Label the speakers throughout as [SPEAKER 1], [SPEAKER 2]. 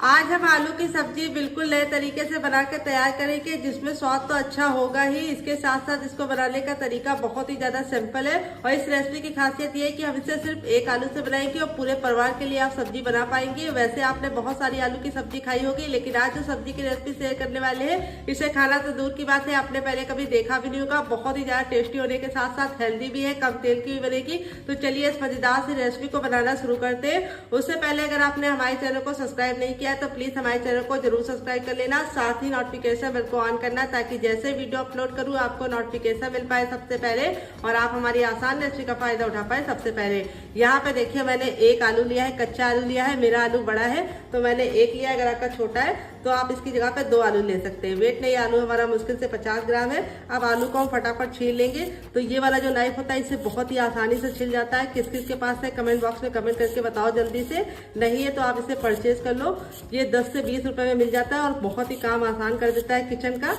[SPEAKER 1] आज हम आलू की सब्जी बिल्कुल नए तरीके से बना के तैयार करेंगे, जिसमें स्वाद तो अच्छा होगा ही, इसके साथ साथ इसको बनाने का तरीका बहुत ही ज्यादा सिंपल है। और इस रेसिपी की खासियत ये है कि हम इसे सिर्फ एक आलू से बनाएंगे और पूरे परिवार के लिए आप सब्जी बना पाएंगे। वैसे आपने बहुत सारी आलू की सब्जी खाई होगी, लेकिन आज जो सब्जी की रेसिपी शेयर करने वाले हैं, इसे खाना तो दूर की बात है, आपने पहले कभी देखा भी नहीं होगा। बहुत ही ज्यादा टेस्टी होने के साथ साथ हेल्दी भी है, कम तेल की भी बनेगी। तो चलिए इस मजेदार सी रेसिपी को बनाना शुरू करते हैं। उससे पहले अगर आपने हमारे चैनल को सब्सक्राइब नहीं किया तो प्लीज हमारे चैनल को जरूर सब्सक्राइब कर लेना, साथ ही नोटिफिकेशन बेल को ऑन करना, ताकि जैसे वीडियो अपलोड करूं आपको नोटिफिकेशन मिल पाए सबसे पहले और आप हमारी आसान रेसिपी का फायदा उठा पाए सबसे पहले। यहाँ पे देखिए मैंने एक आलू लिया है, कच्चा आलू लिया है। मेरा आलू बड़ा है तो मैंने एक लिया है, अगर आपका छोटा है तो आप इसकी जगह पे 2 आलू ले सकते हैं। वेट नहीं, आलू हमारा मुश्किल से 50 ग्राम है। अब आलू को हम फटाफट छील लेंगे। तो ये वाला जो नाइफ होता है इससे बहुत ही आसानी से छिल जाता है। किस किस के पास है कमेंट बॉक्स में कमेंट करके बताओ जल्दी से, नहीं है तो आप इसे परचेज कर लो। ये 10 से 20 रुपए में मिल जाता है और बहुत ही काम आसान कर देता है किचन का।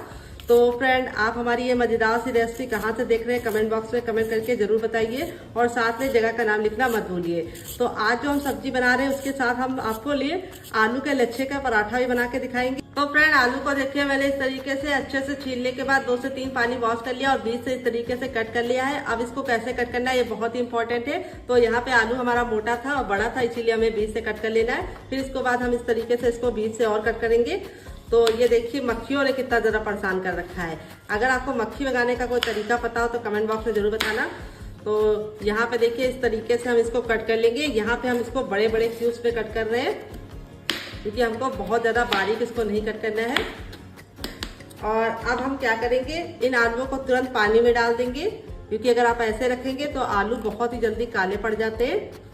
[SPEAKER 1] तो फ्रेंड, आप हमारी ये मजेदार सी रेसिपी कहाँ से देख रहे हैं कमेंट बॉक्स में कमेंट करके जरूर बताइए, और साथ में जगह का नाम लिखना मत भूलिए। तो आज जो हम सब्जी बना रहे हैं उसके साथ हम आपको लिए आलू के लच्छे का पराठा भी बना के दिखाएंगे। तो फ्रेंड, आलू को देखिए मैंने इस तरीके से अच्छे से छीलने के बाद 2 से 3 पानी वॉश कर लिया और बीच से इस तरीके से कट कर लिया है। अब इसको कैसे कट करना है ये बहुत ही इंपॉर्टेंट है। तो यहाँ पे आलू हमारा मोटा था और बड़ा था, इसीलिए हमें बीच से कट कर लेना है। फिर इसके बाद हम इस तरीके से इसको बीच से और कट करेंगे। तो ये देखिए मक्खियों ने कितना ज्यादा परेशान कर रखा है। अगर आपको मक्खी भगाने का कोई तरीका पता हो तो कमेंट बॉक्स में जरूर बताना। तो यहाँ पे देखिए इस तरीके से हम इसको कट कर लेंगे। यहाँ पे हम इसको बड़े बड़े क्यूब्स पे कट कर रहे हैं, क्योंकि हमको बहुत ज्यादा बारीक इसको नहीं कट करना है। और अब हम क्या करेंगे, इन आलुओं को तुरंत पानी में डाल देंगे, क्योंकि अगर आप ऐसे रखेंगे तो आलू बहुत ही जल्दी काले पड़ जाते हैं।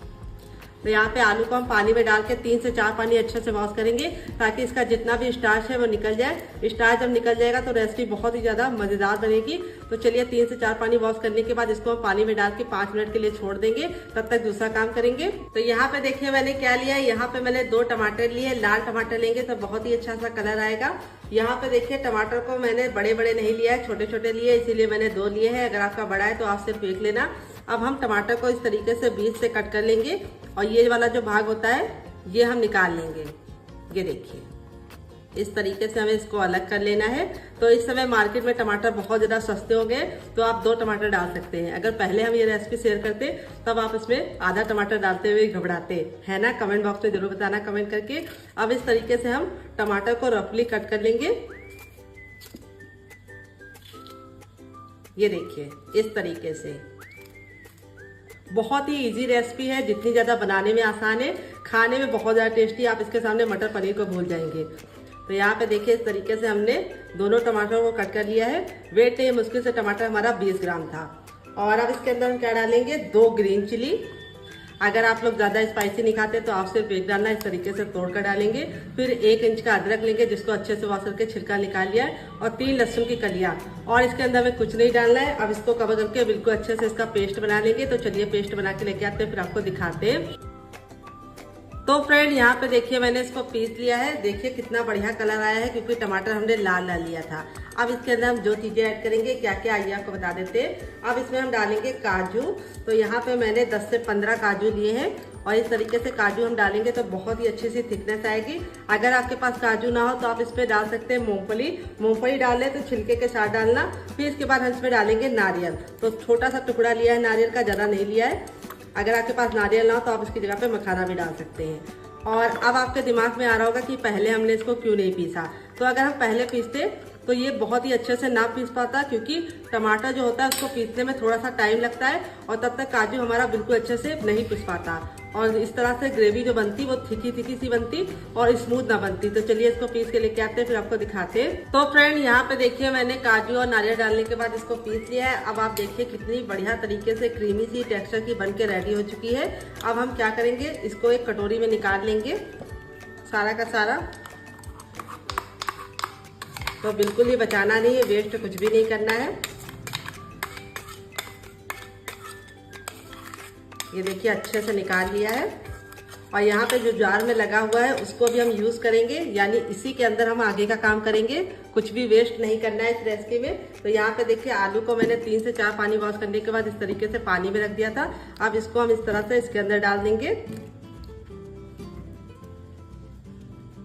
[SPEAKER 1] तो यहाँ पे आलू को हम पानी में डाल के 3 से 4 पानी अच्छे से वॉश करेंगे, ताकि इसका जितना भी स्टार्च है वो निकल जाए। स्टार्च जब निकल जाएगा तो रेसिपी बहुत ही ज्यादा मजेदार बनेगी। तो चलिए 3 से 4 पानी वॉश करने के बाद इसको हम पानी में डाल के 5 मिनट के लिए छोड़ देंगे, तब तक दूसरा काम करेंगे। तो यहाँ पे देखिए मैंने क्या लिया है, यहाँ पे मैंने 2 टमाटर लिए। लाल टमाटर लेंगे तो बहुत ही अच्छा सा कलर आएगा। यहाँ पे देखिए टमाटर को मैंने बड़े बड़े नहीं लिया है, छोटे छोटे लिए, इसीलिए मैंने 2 लिए हैं। अगर आपका बड़ा है तो आप सिर्फ 1 लेना। अब हम टमाटर को इस तरीके से बीच से कट कर लेंगे और ये वाला जो भाग होता है ये हम निकाल लेंगे। ये देखिए इस तरीके से हमें इसको अलग कर लेना है। तो इस समय मार्केट में टमाटर बहुत ज्यादा सस्ते हो गए, तो आप 2 टमाटर डाल सकते हैं। अगर पहले हम ये रेसिपी शेयर करते तब आप इसमें आधा टमाटर डालते हुए घबराते, है ना? कमेंट बॉक्स में जरूर बताना कमेंट करके। अब इस तरीके से हम टमाटर को रफली कट कर लेंगे। ये देखिए इस तरीके से। बहुत ही इजी रेसिपी है, जितनी ज्यादा बनाने में आसान है, खाने में बहुत ज्यादा टेस्टी। आप इसके सामने मटर पनीर को भूल जाएंगे। तो यहाँ पे देखिए इस तरीके से हमने दोनों टमाटरों को कट कर लिया है। वेट नहीं, मुश्किल से टमाटर हमारा 20 ग्राम था। और अब इसके अंदर हम क्या डालेंगे, 2 ग्रीन चिली। अगर आप लोग ज्यादा स्पाइसी नहीं खाते तो आप सिर्फ 1 डालना, इस तरीके से तोड़ कर डालेंगे। फिर 1 इंच का अदरक लेंगे, जिसको अच्छे से वॉश करके छिलका निकाल लिया है, और 3 लहसुन की कलियां। और इसके अंदर में कुछ नहीं डालना है। अब इसको कवर करके बिल्कुल अच्छे से इसका पेस्ट बना लेंगे। तो चलिए पेस्ट बना के लेके आते हैं, फिर आपको दिखाते हैं। तो फ्रेंड यहाँ पे देखिए मैंने इसको पीस लिया है। देखिए कितना बढ़िया कलर आया है, क्योंकि टमाटर हमने लाल लाल लिया था। अब इसके अंदर हम जो चीजें ऐड करेंगे क्या क्या आइए आपको बता देते हैं। अब इसमें हम डालेंगे काजू। तो यहाँ पे मैंने 10 से 15 काजू लिए हैं, और इस तरीके से काजू हम डालेंगे तो बहुत ही अच्छी सी थिकनेस आएगी। अगर आपके पास काजू ना हो तो आप इसमें डाल सकते हैं मूंगफली। मूंगफली डाल तो छिलके के साथ डालना। फिर इसके बाद हम इसमें डालेंगे नारियल। तो छोटा सा टुकड़ा लिया है नारियल का, ज्यादा नहीं लिया है। अगर आपके पास नारियल ना हो तो आप इसकी जगह पे मखाना भी डाल सकते हैं। और अब आपके दिमाग में आ रहा होगा कि पहले हमने इसको क्यों नहीं पीसा। तो अगर हम पहले पीसते तो ये बहुत ही अच्छे से ना पीस पाता, क्योंकि टमाटर जो होता है उसको पीसने में थोड़ा सा टाइम लगता है, और तब तक काजू हमारा बिल्कुल अच्छे से नहीं पीस पाता। और इस तरह से ग्रेवी जो बनती वो थिकी थिकी सी बनती और स्मूथ ना बनती। तो चलिए इसको पीस के लेके आते हैं, फिर आपको दिखाते हैं। तो फ्रेंड यहाँ पे देखिए मैंने काजू और नारियल डालने के बाद इसको पीस लिया है। अब आप देखिए कितनी बढ़िया तरीके से क्रीमी सी टेक्सचर की बन के रेडी हो चुकी है। अब हम क्या करेंगे, इसको एक कटोरी में निकाल लेंगे सारा का सारा। तो बिल्कुल ही बचाना नहीं है, वेस्ट कुछ भी नहीं करना है। ये देखिए अच्छे से निकाल लिया है। और यहाँ पे जो जार में लगा हुआ है उसको भी हम यूज करेंगे, यानी इसी के अंदर हम आगे का काम करेंगे। कुछ भी वेस्ट नहीं करना है इस रेसिपी में। तो यहाँ पे देखिए आलू को मैंने 3 से 4 पानी वॉश करने के बाद इस तरीके से पानी में रख दिया था। अब इसको हम इस तरह से इसके अंदर डाल देंगे।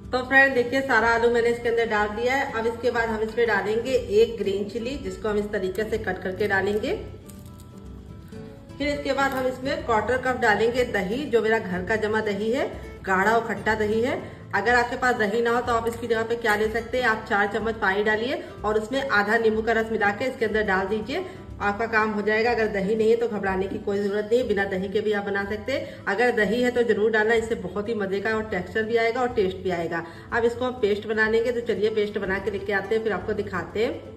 [SPEAKER 1] तो फ्रेंड देखिए सारा आलू मैंने इसके अंदर डाल दिया है। अब इसके बाद हम इसमें डालेंगे एक ग्रीन चिली, जिसको हम इस तरीके से कट करके डालेंगे। फिर इसके बाद हम इसमें 1/4 कप डालेंगे दही, जो मेरा घर का जमा दही है, गाढ़ा और खट्टा दही है। अगर आपके पास दही ना हो तो आप इसकी जगह पे क्या ले सकते हैं, आप 4 चम्मच पानी डालिए और उसमें आधा नींबू का रस मिला के इसके अंदर डाल दीजिए, आपका काम हो जाएगा। अगर दही नहीं है तो घबराने की कोई जरूरत नहीं है, बिना दही के भी आप बना सकते हैं। अगर दही है तो जरूर डालना, इससे बहुत ही मजे का और टेक्सचर भी आएगा और टेस्ट भी आएगा। अब इसको हम पेस्ट बना लेंगे, तो चलिए पेस्ट बना के लेके आते हैं, फिर आपको दिखाते हैं।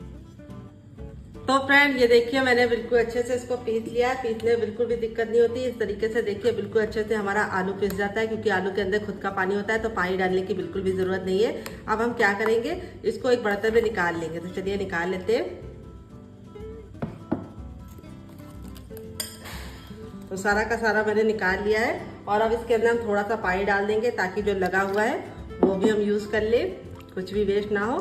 [SPEAKER 1] तो फ्रेंड ये देखिए मैंने बिल्कुल अच्छे से इसको पीस लिया है। पीसने में बिल्कुल भी दिक्कत नहीं होती। इस तरीके से देखिए बिल्कुल अच्छे से हमारा आलू पिस जाता है, क्योंकि आलू के अंदर खुद का पानी होता है, तो पानी डालने की बिल्कुल भी जरूरत नहीं है। अब हम क्या करेंगे, इसको एक बर्तन में निकाल लेंगे। तो चलिए निकाल लेते हैं। तो सारा का सारा मैंने निकाल लिया है और अब इसके अंदर हम थोड़ा सा पानी डाल देंगे, ताकि जो लगा हुआ है वो भी हम यूज कर ले, कुछ भी वेस्ट ना हो।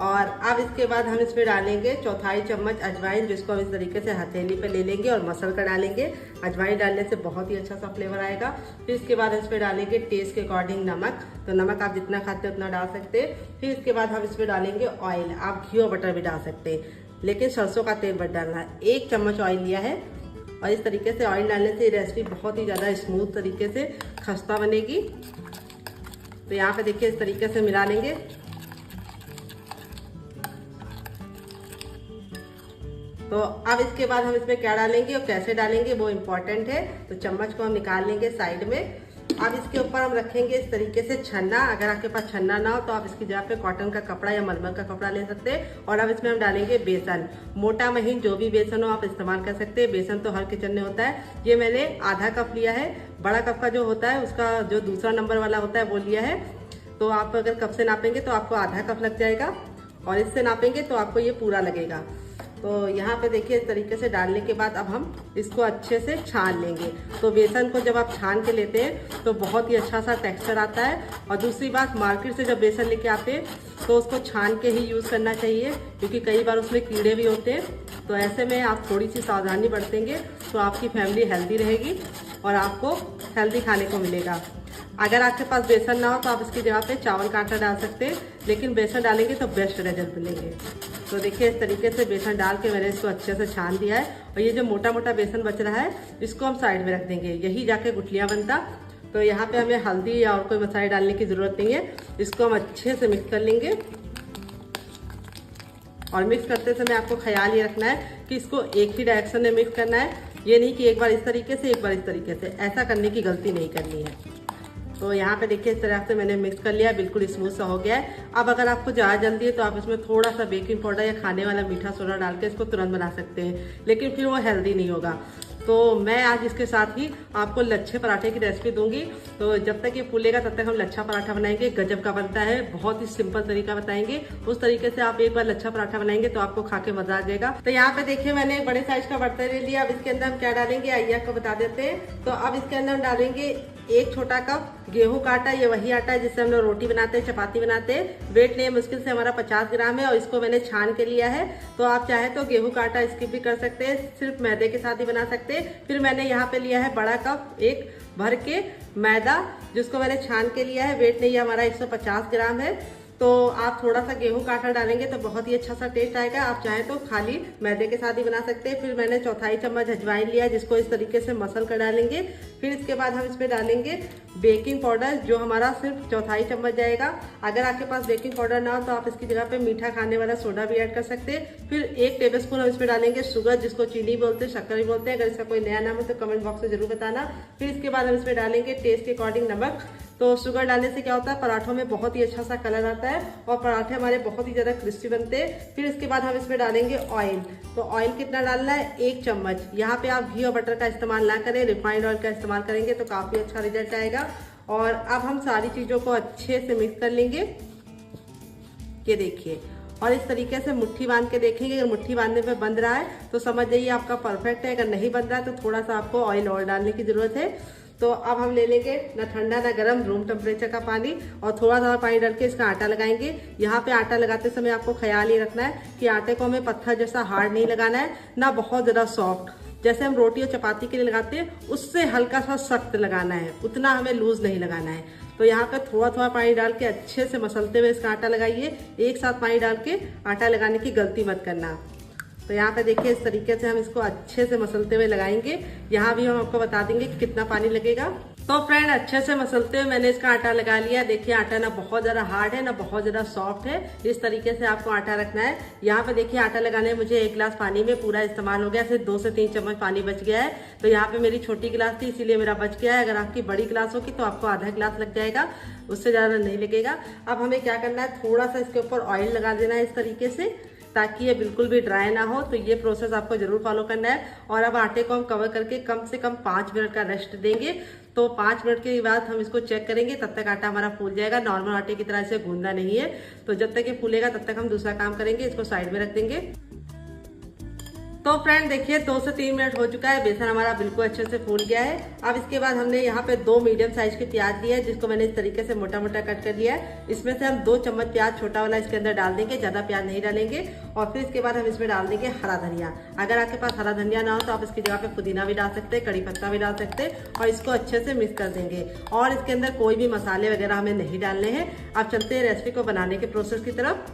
[SPEAKER 1] और अब इसके बाद हम इसमें डालेंगे 1/4 चम्मच अजवाइन, जिसको हम इस तरीके से हथेली पे ले लेंगे और मसल कर डालेंगे। अजवाइन डालने से बहुत ही अच्छा सा फ्लेवर आएगा। फिर इसके बाद इसमें डालेंगे टेस्ट के अकॉर्डिंग नमक, तो नमक आप जितना खाते हैं उतना डाल सकते हैं। फिर इसके बाद हम इसमें डालेंगे ऑयल, आप घी और बटर भी डाल सकते हैं, लेकिन सरसों का तेल मत डालना है। 1 चम्मच ऑयल लिया है और इस तरीके से ऑयल डालने से रेसिपी बहुत ही ज़्यादा स्मूथ तरीके से खस्ता बनेगी। तो यहाँ पे देखिए इस तरीके से मिला लेंगे। तो अब इसके बाद हम इसमें क्या डालेंगे और कैसे डालेंगे वो इम्पोर्टेंट है। तो चम्मच को हम निकाल लेंगे साइड में। अब इसके ऊपर हम रखेंगे इस तरीके से छन्ना। अगर आपके पास छन्ना ना हो तो आप इसकी जगह पे कॉटन का कपड़ा या मलमल का कपड़ा ले सकते हैं। और अब इसमें हम डालेंगे बेसन, मोटा महीन जो भी बेसन हो आप इस्तेमाल कर सकते हैं। बेसन तो हर किचन में होता है। ये मैंने आधा कप लिया है, बड़ा कप का जो होता है उसका जो दूसरा नंबर वाला होता है वो लिया है। तो आप अगर कप से नापेंगे तो आपको आधा कप लग जाएगा, और इससे नापेंगे तो आपको ये पूरा लगेगा। तो यहाँ पे देखिए इस तरीके से डालने के बाद अब हम इसको अच्छे से छान लेंगे। तो बेसन को जब आप छान के लेते हैं तो बहुत ही अच्छा सा टेक्सचर आता है। और दूसरी बात, मार्केट से जब बेसन लेके आते हैं तो उसको छान के ही यूज़ करना चाहिए, क्योंकि कई बार उसमें कीड़े भी होते हैं। तो ऐसे में आप थोड़ी सी सावधानी बरतेंगे तो आपकी फैमिली हेल्दी रहेगी और आपको हेल्दी खाने को मिलेगा। अगर आपके पास बेसन ना हो तो आप इसकी जगह पे चावल का आटा डाल सकते हैं, लेकिन बेसन डालेंगे तो बेस्ट रिजल्ट मिलेंगे। तो देखिए इस तरीके से बेसन डाल के मैंने इसको अच्छे से छान दिया है। और ये जो मोटा मोटा बेसन बच रहा है इसको हम साइड में रख देंगे, यही जाके गुठलियाँ बनता। तो यहाँ पे हमें हल्दी या और कोई मसाले डालने की जरूरत नहीं है। इसको हम अच्छे से मिक्स कर लेंगे। और मिक्स करते समय आपको ख्याल ये रखना है कि इसको एक ही डायरेक्शन में मिक्स करना है, ये नहीं कि एक बार इस तरीके से एक बार इस तरीके से। ऐसा करने की गलती नहीं करनी है। तो यहाँ पे देखिए इस तरह से मैंने मिक्स कर लिया, बिल्कुल स्मूथ सा हो गया है। अब अगर आपको ज़्यादा जल्दी है तो आप इसमें थोड़ा सा बेकिंग पाउडर या खाने वाला मीठा सोडा डाल के इसको तुरंत बना सकते हैं, लेकिन फिर वो हेल्दी नहीं होगा। तो मैं आज इसके साथ ही आपको लच्छे पराठे की रेसिपी दूंगी। तो जब तक ये फूलेगा तब तक हम लच्छा पराठा बनाएंगे। गजब का बनता है, बहुत ही सिंपल तरीका बताएंगे। उस तरीके से आप एक बार लच्छा पराठा बनाएंगे तो आपको खा के मजा आ जाएगा। तो यहाँ पे देखिए मैंने एक बड़े साइज का बर्तन ले लिया। अब इसके अंदर हम क्या डालेंगे आइए आपको बता देते हैं। तो अब इसके अंदर हम डालेंगे 1 छोटा कप गेहूं का आटा। ये वही आटा है जिससे हम लोग रोटी बनाते हैं, चपाती बनाते हैं। वेट नहीं है, मुश्किल से हमारा 50 ग्राम है और इसको मैंने छान के लिया है। तो आप चाहे तो गेहूं का आटा स्किप भी कर सकते हैं, सिर्फ मैदे के साथ ही बना सकते हैं। फिर मैंने यहाँ पे लिया है बड़ा कप 1 भर के मैदा, जिसको मैंने छान के लिया है। वेट नहीं है हमारा 150 ग्राम है। तो आप थोड़ा सा गेहूं का आटा डालेंगे तो बहुत ही अच्छा सा टेस्ट आएगा। आप चाहे तो खाली मैदे के साथ ही बना सकते हैं। फिर मैंने 1/4 चम्मच अजवाइन लिया, जिसको इस तरीके से मसल कर डालेंगे। फिर इसके बाद हम इसमें डालेंगे बेकिंग पाउडर, जो हमारा सिर्फ 1/4 चम्मच जाएगा। अगर आपके पास बेकिंग पाउडर ना हो तो आप इसकी जगह पे मीठा खाने वाला सोडा भी ऐड कर सकते हैं। फिर 1 टेबलस्पून हम इसमें डालेंगे शुगर, जिसको चीनी बोलते हैं, शक्कर भी बोलते हैं। अगर इसका कोई नया नाम हो तो कमेंट बॉक्स में जरूर बताना। फिर इसके बाद हम इसमें डालेंगे टेस्ट के अकॉर्डिंग नमक। तो शुगर डालने से क्या होता है, पराठों में बहुत ही अच्छा सा कलर आता है और पराठे हमारे बहुत ही ज्यादा क्रिस्पी बनते हैं। फिर इसके बाद हम इसमें डालेंगे ऑयल। तो ऑयल कितना डालना है, 1 चम्मच। यहाँ पे आप घी और बटर का इस्तेमाल ना करें, रिफाइंड ऑयल का इस्तेमाल करेंगे तो काफी अच्छा रिजल्ट आएगा। और अब हम सारी चीजों को अच्छे से मिक्स कर लेंगे। ये देखिए, और इस तरीके से मुट्ठी बांध के देखेंगे। अगर मुट्ठी बांधने पे बंध रहा है तो समझ जाइए आपका परफेक्ट है। अगर नहीं बंध रहा है तो थोड़ा सा आपको ऑयल और डालने की जरूरत है। तो अब हम ले लेंगे ना ठंडा ना गर्म, रूम टेम्परेचर का पानी, और थोड़ा सा पानी डाल के इसका आटा लगाएंगे। यहाँ पे आटा लगाते समय आपको ख्याल ये रखना है कि आटे को हमें पत्थर जैसा हार्ड नहीं लगाना है, ना बहुत ज्यादा सॉफ्ट। जैसे हम रोटी और चपाती के लिए लगाते हैं उससे हल्का सा सख्त लगाना है, उतना हमें लूज नहीं लगाना है। तो यहाँ पे थोड़ा थोड़ा पानी डाल के अच्छे से मसलते हुए इसका आटा लगाइए। एक साथ पानी डाल के आटा लगाने की गलती मत करना। तो यहाँ पे देखिए इस तरीके से हम इसको अच्छे से मसलते हुए लगाएंगे। यहाँ भी हम आपको बता देंगे कि कितना पानी लगेगा। तो फ्रेंड अच्छे से मसलते हुए मैंने इसका आटा लगा लिया। देखिए आटा ना बहुत ज़्यादा हार्ड है ना बहुत ज़्यादा सॉफ्ट है, इस तरीके से आपको आटा रखना है। यहाँ पे देखिए आटा लगाने में मुझे 1 गिलास पानी में पूरा इस्तेमाल हो गया, सिर्फ 2 से 3 चम्मच पानी बच गया है। तो यहाँ पे मेरी छोटी गिलास थी इसीलिए मेरा बच गया है। अगर आपकी बड़ी गिलास होगी तो आपको आधा गिलास लग जाएगा, उससे ज़्यादा नहीं लगेगा। अब हमें क्या करना है, थोड़ा सा इसके ऊपर ऑयल लगा देना है इस तरीके से, ताकि ये बिल्कुल भी ड्राई ना हो। तो ये प्रोसेस आपको जरूर फॉलो करना है। और अब आटे को हम कवर करके कम से कम 5 मिनट का रेस्ट देंगे। तो 5 मिनट के बाद हम इसको चेक करेंगे, तब तक आटा हमारा फूल जाएगा। नॉर्मल आटे की तरह से गूंदना नहीं है। तो जब तक ये फूलेगा तब तक हम दूसरा काम करेंगे, इसको साइड में रख देंगे। तो फ्रेंड देखिए 2 से 3 मिनट हो चुका है, बेसन हमारा बिल्कुल अच्छे से फूल गया है। अब इसके बाद हमने यहाँ पे 2 मीडियम साइज के प्याज लिए हैं, जिसको मैंने इस तरीके से मोटा मोटा कट कर लिया है। इसमें से हम 2 चम्मच प्याज छोटा वाला इसके अंदर डाल देंगे, ज्यादा प्याज नहीं डालेंगे। और फिर इसके बाद हम इसमें डाल देंगे हरा धनिया। अगर आपके पास हरा धनिया ना हो तो आप इसकी जगह पे पुदीना भी डाल सकते हैं, कड़ी पत्ता भी डाल सकते हैं। और इसको अच्छे से मिक्स कर देंगे। और इसके अंदर कोई भी मसाले वगैरह हमें नहीं डालने हैं। अब चलते हैं रेसिपी को बनाने के प्रोसेस की तरफ।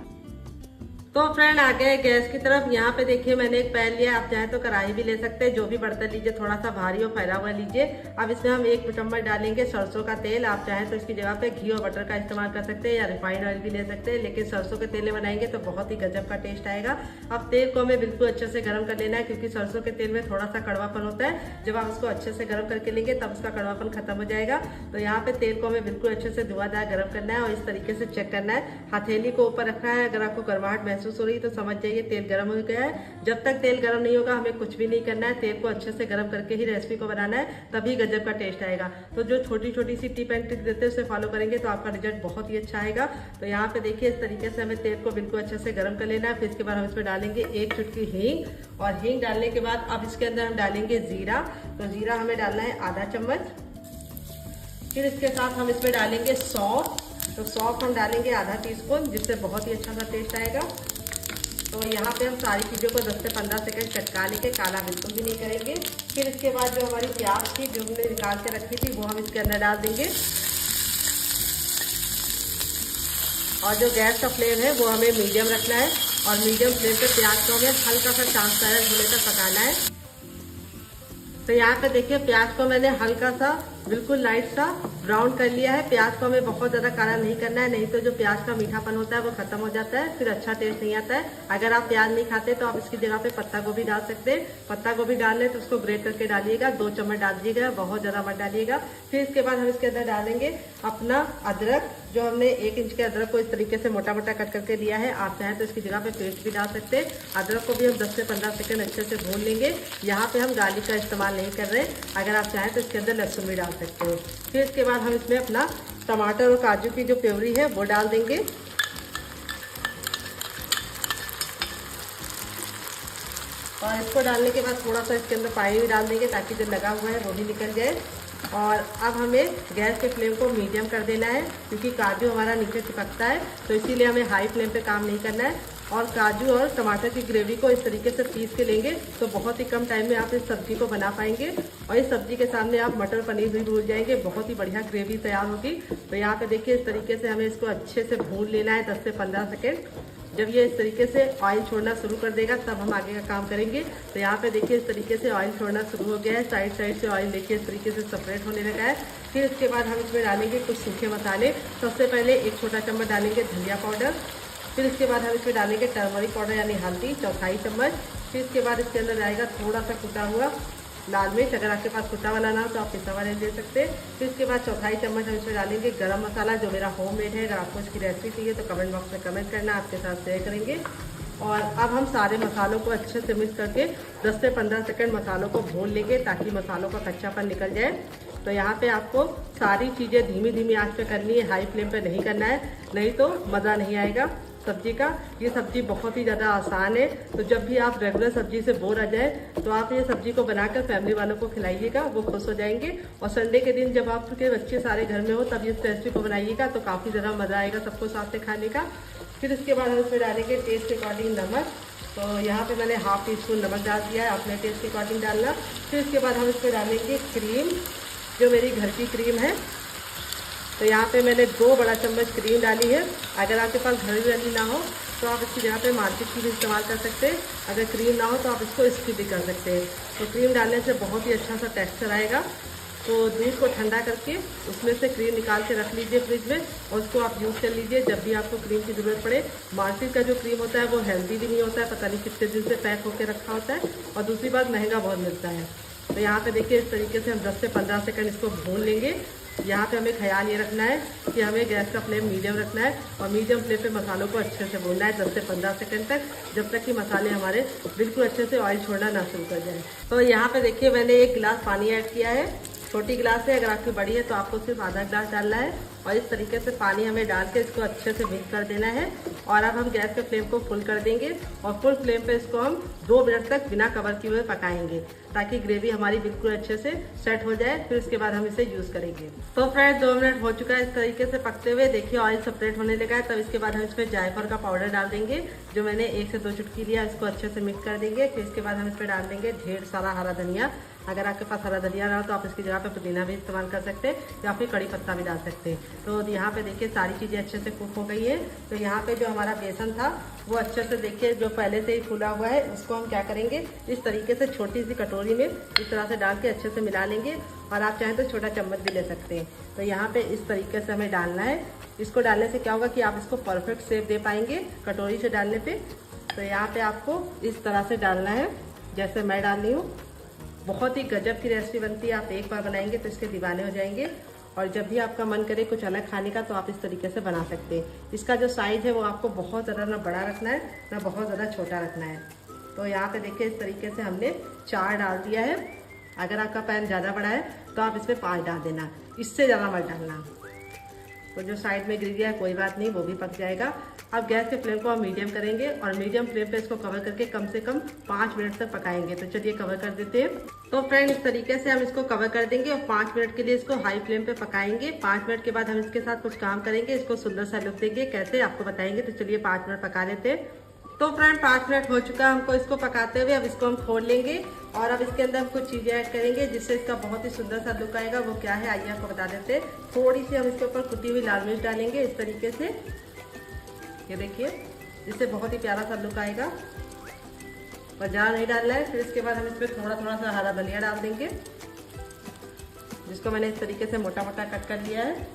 [SPEAKER 1] तो फ्रेंड आ गए गैस की तरफ। यहाँ पे देखिए मैंने एक पैन लिया, आप चाहे तो कढ़ाई भी ले सकते हैं, जो भी बर्तन लीजिए थोड़ा सा भारी और फैला हुआ लीजिए। अब इसमें हम 1 चम्मच डालेंगे सरसों का तेल। आप चाहे तो इसकी जगह पे घी और बटर का इस्तेमाल कर सकते हैं या रिफाइंड ऑयल भी ले सकते हैं, लेकिन सरसों के तेल में बनाएंगे तो बहुत ही गजब का टेस्ट आएगा। अब तेल को हमें बिल्कुल अच्छे से गर्म कर लेना है, क्योंकि सरसों के तेल में थोड़ा सा कड़वापन होता है। जब आप उसको अच्छे से गर्म करके लेंगे तब उसका कड़वापन खत्म हो जाएगा। तो यहाँ पे तेल को हमें बिल्कुल अच्छे से धुआंधार गर्म करना है और इस तरीके से चेक करना है, हथेली को ऊपर रखना है। अगर आपको गर्माहट महसूस हो रही है तो समझ जाइए तेल गर्म हो गया है। जब तक तेल गर्म नहीं होगा हमें कुछ भी नहीं करना है। तेल को अच्छे से गर्म करके ही रेसिपी को बनाना है, तभी गजब का टेस्ट आएगा। तो जो छोटी छोटी सी टिप एंड ट्रिक देते हैं उसे फॉलो करेंगे तो आपका रिजल्ट बहुत ही अच्छा आएगा। तो यहाँ पे देखिए इस तरीके से हमें तेल को बिल्कुल अच्छे से गर्म कर लेना है। फिर इसके बाद हम इसमें डालेंगे 1 चुटकी हींग। और हींग डालने के बाद अब इसके अंदर हम डालेंगे जीरा। तो जीरा हमें डालना है आधा चम्मच। फिर इसके साथ हम इसमें डालेंगे सौंफ। तो सौंफ हम डालेंगे आधा टीस्पून, जिससे बहुत ही अच्छा सा टेस्ट आएगा। तो यहाँ पे हम सारी चीज़ों को 10 से 15 सेकंड चटका लेके, काला बिल्कुल भी नहीं करेंगे। फिर इसके बाद जो हमारी प्याज थी जो हमने निकाल के रखी थी वो हम इसके अंदर डाल देंगे। और जो गैस का फ्लेम है वो हमें मीडियम रखना है। और मीडियम फ्लेम पे प्याज को हमें हल्का सा ट्रांसपेरेंट होने तक पकाना है। तो यहाँ पे देखिए प्याज को मैंने हल्का सा बिल्कुल लाइट सा ब्राउन कर लिया है। प्याज को हमें बहुत ज़्यादा काला नहीं करना है, नहीं तो जो प्याज का मीठापन होता है वो खत्म हो जाता है, फिर अच्छा टेस्ट नहीं आता है। अगर आप प्याज नहीं खाते तो आप इसकी जगह पे पत्ता गोभी डाल सकते हैं। पत्ता गोभी डाल लें तो उसको ग्रेट करके डालिएगा, 2 चम्मच डाल दीजिएगा, बहुत ज़्यादा मत डालिएगा। फिर इसके बाद हम इसके अंदर डालेंगे अपना अदरक, जो हमने 1 इंच के अदरक को इस तरीके से मोटा मोटा कट करके लिया है। आप चाहें तो इसकी जगह पे पेस्ट भी डाल सकते हैं। अदरक को भी हम 10 से 15 सेकंड अच्छे से भून लेंगे। यहाँ पे हम गार्लिक का इस्तेमाल नहीं कर रहे, अगर आप चाहें तो इसके अंदर लहसुन भी डाल सकते हैं। फिर इसके बाद हम इसमें अपना टमाटर और काजू की जो प्योरी है वो डाल देंगे। और इसको डालने के बाद थोड़ा सा इसके अंदर पानी भी डाल देंगे, ताकि जो लगा हुआ है वो भी निकल जाए। और अब हमें गैस के फ्लेम को मीडियम कर देना है, क्योंकि काजू हमारा नीचे चिपकता है, तो इसीलिए हमें हाई फ्लेम पे काम नहीं करना है। और काजू और टमाटर की ग्रेवी को इस तरीके से पीस के लेंगे तो बहुत ही कम टाइम में आप इस सब्जी को बना पाएंगे। और इस सब्जी के सामने आप मटर पनीर भी भूल जाएंगे, बहुत ही बढ़िया ग्रेवी तैयार होगी। तो यहाँ पे देखिए इस तरीके से हमें इसको अच्छे से भून लेना है 10 से 15 सेकेंड। जब ये इस तरीके से ऑयल छोड़ना शुरू कर देगा तब हम आगे का काम करेंगे। तो यहाँ पे देखिए इस तरीके से ऑयल छोड़ना शुरू हो गया है, साइड साइड से ऑयल देखिए इस तरीके से सेपरेट होने लगा है। फिर इसके बाद हम इसमें डालेंगे कुछ सूखे मसाले। सबसे पहले 1 छोटा चम्मच डालेंगे धनिया पाउडर। फिर इसके बाद हम इसमें डालेंगे टर्मरिक पाउडर यानी हल्दी, 1/4 चम्मच। फिर इसके बाद इसके अंदर जाएगा थोड़ा सा कुटा हुआ लाल मिर्च, अगर आपके पास कुटा वाला ना हो तो आप पिसा वाला दे सकते हैं। फिर इसके बाद 1/4 चम्मच हम इसमें डालेंगे गरम मसाला, जो मेरा होममेड है। अगर आपको इसकी रेसिपी चाहिए तो कमेंट बॉक्स में कमेंट करना, आपके साथ शेयर करेंगे। और अब हम सारे मसालों को अच्छे से मिक्स करके 10 से 15 सेकंड मसालों को भून लेंगे, ताकि मसालों का कच्चापन निकल जाए। तो यहाँ पे आपको सारी चीज़ें धीमी धीमी आंच पे करनी है, हाई फ्लेम पे नहीं करना है, नहीं तो मज़ा नहीं आएगा सब्जी का। ये सब्जी बहुत ही ज़्यादा आसान है। तो जब भी आप रेगुलर सब्जी से बोर आ जाए तो आप ये सब्जी को बनाकर फैमिली वालों को खिलाइएगा, वो खुश हो जाएंगे। और संडे के दिन जब आपके बच्चे सारे घर में हो तब इस रेसिपी को बनाइएगा, तो काफ़ी ज़्यादा मज़ा आएगा सबको साथ में खाने का। फिर इसके बाद हम इसमें डालेंगे टेस्ट के अकॉर्डिंग नमक। तो यहाँ पे मैंने ½ टीस्पून नमक डाल दिया है, अपने टेस्ट के अकॉर्डिंग डालना। फिर इसके बाद हम इसमें डालेंगे क्रीम, जो मेरी घर की क्रीम है। तो यहाँ पे मैंने 2 बड़ा चम्मच क्रीम डाली है। अगर आपके पास घरेलू वाली ना हो तो आप इसकी जगह पे मार्केट की भी इस्तेमाल कर सकते हैं। अगर क्रीम ना हो तो आप इसको स्किप भी कर सकते हैं। तो क्रीम डालने से बहुत ही अच्छा सा टेक्सचर आएगा। तो दूध को ठंडा करके उसमें से क्रीम निकाल के रख लीजिए फ्रिज में, और उसको आप यूज़ कर लीजिए जब भी आपको क्रीम की ज़रूरत पड़े। मार्केट का जो क्रीम होता है वो हेल्दी भी नहीं होता है, पता नहीं कितने दिन से पैक होकर रखा होता है, और दूसरी बात महंगा बहुत मिलता है। तो यहाँ पे देखिए इस तरीके से हम 10 से 15 सेकंड इसको भून लेंगे। यहाँ पे हमें ख्याल ये रखना है कि हमें गैस का फ्लेम मीडियम रखना है, और मीडियम फ्लेम पे मसालों को अच्छे से भूनना है 10 से 15 सेकंड तक, जब तक कि मसाले हमारे बिल्कुल अच्छे से ऑयल छोड़ना ना शुरू कर जाए। तो यहाँ पे देखिए मैंने 1 गिलास पानी ऐड किया है। छोटी गिलास है, अगर आपकी बड़ी है तो आपको सिर्फ आधा गिलास डालना है, और इस तरीके से पानी हमें डाल के इसको अच्छे से मिक्स कर देना है। और अब हम गैस के फ्लेम को फुल कर देंगे, और फुल फ्लेम पे इसको हम 2 मिनट तक बिना कवर किए हुए पकाएंगे, ताकि ग्रेवी हमारी बिल्कुल अच्छे से सेट हो जाए। फिर उसके बाद हम इसे यूज़ करेंगे। तो फ्रेंड 2 मिनट हो चुका है इस तरीके से पकते हुए। देखिए ऑयल सेपरेट होने लगा है। तब इसके बाद हम इसमें जायफल का पाउडर डाल देंगे, जो मैंने 1 से 2 चुटकी लिया। इसको अच्छे से मिक्स कर देंगे। फिर इसके बाद हम इस पर डाल देंगे ढेर सारा हरा धनिया। अगर आपके पास हरा धनिया ना हो तो आप इसकी जगह पे पुदीना भी इस्तेमाल कर सकते हैं, या फिर कड़ी पत्ता भी डाल सकते हैं। तो यहाँ पे देखिए सारी चीज़ें अच्छे से कुक हो गई है। तो यहाँ पे जो हमारा बेसन था वो अच्छे से देखिए जो पहले से ही फूला हुआ है, उसको हम क्या करेंगे इस तरीके से छोटी सी कटोरी में इस तरह से डाल के अच्छे से मिला लेंगे, और आप चाहें तो छोटा चम्मच भी ले सकते हैं। तो यहाँ पे इस तरीके से हमें डालना है। इसको डालने से क्या होगा कि आप इसको परफेक्ट शेप दे पाएंगे कटोरी से डालने पे। तो यहाँ पे आपको इस तरह से डालना है जैसे मैं डाल रही हूँ। बहुत ही गजब की रेसिपी बनती है। आप एक बार बनाएंगे तो इसके दीवाने हो जाएंगे, और जब भी आपका मन करे कुछ अलग खाने का तो आप इस तरीके से बना सकते हैं। इसका जो साइज़ है वो आपको बहुत ज़्यादा ना बड़ा रखना है ना बहुत ज़्यादा छोटा रखना है। तो यहाँ पे देखिए इस तरीके से हमने 4 डाल दिया है। अगर आपका पैन ज़्यादा बड़ा है तो आप इसमें 5 डाल देना, इससे ज़्यादा मत डालना। तो जो साइड में गिर गया है कोई बात नहीं, वो भी पक जाएगा। अब गैस के फ्लेम को हम मीडियम करेंगे, और मीडियम फ्लेम पे इसको कवर करके कम से कम 5 मिनट तक पकाएंगे। तो चलिए कवर कर देते हैं। तो फ्रेंड इस तरीके से हम इसको कवर कर देंगे, और 5 मिनट के लिए इसको हाई फ्लेम पे पकाएंगे। 5 मिनट के बाद हम इसके साथ कुछ काम करेंगे, इसको सुंदर सा लुक देंगे। कैसे आपको बताएंगे। तो चलिए 5 मिनट पका लेते हैं। तो फ्रेंड 5 मिनट हो चुका है हमको इसको पकाते हुए। अब इसको हम खोल लेंगे, और अब इसके अंदर हम कुछ चीज़ें ऐड करेंगे जिससे इसका बहुत ही सुंदर सा लुक आएगा। वो क्या है आइए आपको बता देते हैं। थोड़ी सी हम इसके ऊपर कुटी हुई लाल मिर्च डालेंगे इस तरीके से, ये देखिए, जिससे बहुत ही प्यारा सा लुक आएगा। और ज़्यादा नहीं डालना है। फिर इसके बाद हम इसमें थोड़ा थोड़ा सा हरा धनिया डाल देंगे, जिसको मैंने इस तरीके से मोटा मोटा कट कर लिया है।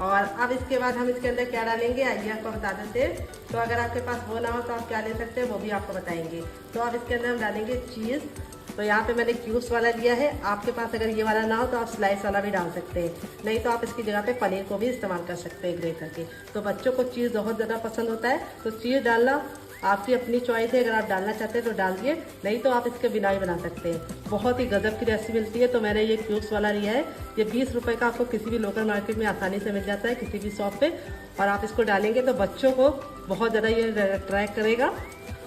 [SPEAKER 1] और अब इसके बाद हम इसके अंदर क्या डालेंगे आइए आपको बता देते हैं। तो अगर आपके पास वो ना हो तो आप क्या ले सकते हैं वो भी आपको बताएंगे। तो अब इसके अंदर हम डालेंगे चीज़। तो यहाँ पे मैंने क्यूब्स वाला लिया है। आपके पास अगर ये वाला ना हो तो आप स्लाइस वाला भी डाल सकते हैं, नहीं तो आप इसकी जगह पे पनीर को भी इस्तेमाल कर सकते हैं ग्रेट करके। तो बच्चों को चीज़ बहुत ज़्यादा पसंद होता है, तो चीज़ डालना आपकी अपनी चॉइस है। अगर आप डालना चाहते हैं तो डाल दिए, नहीं तो आप इसके बिना ही बना सकते हैं। बहुत ही गजब की रेसिपी मिलती है। तो मैंने ये क्यूब्स वाला लिया है। ये 20 रुपये का आपको किसी भी लोकल मार्केट में आसानी से मिल जाता है, किसी भी शॉप पे। और आप इसको डालेंगे तो बच्चों को बहुत ज़्यादा ये अट्रैक्ट करेगा,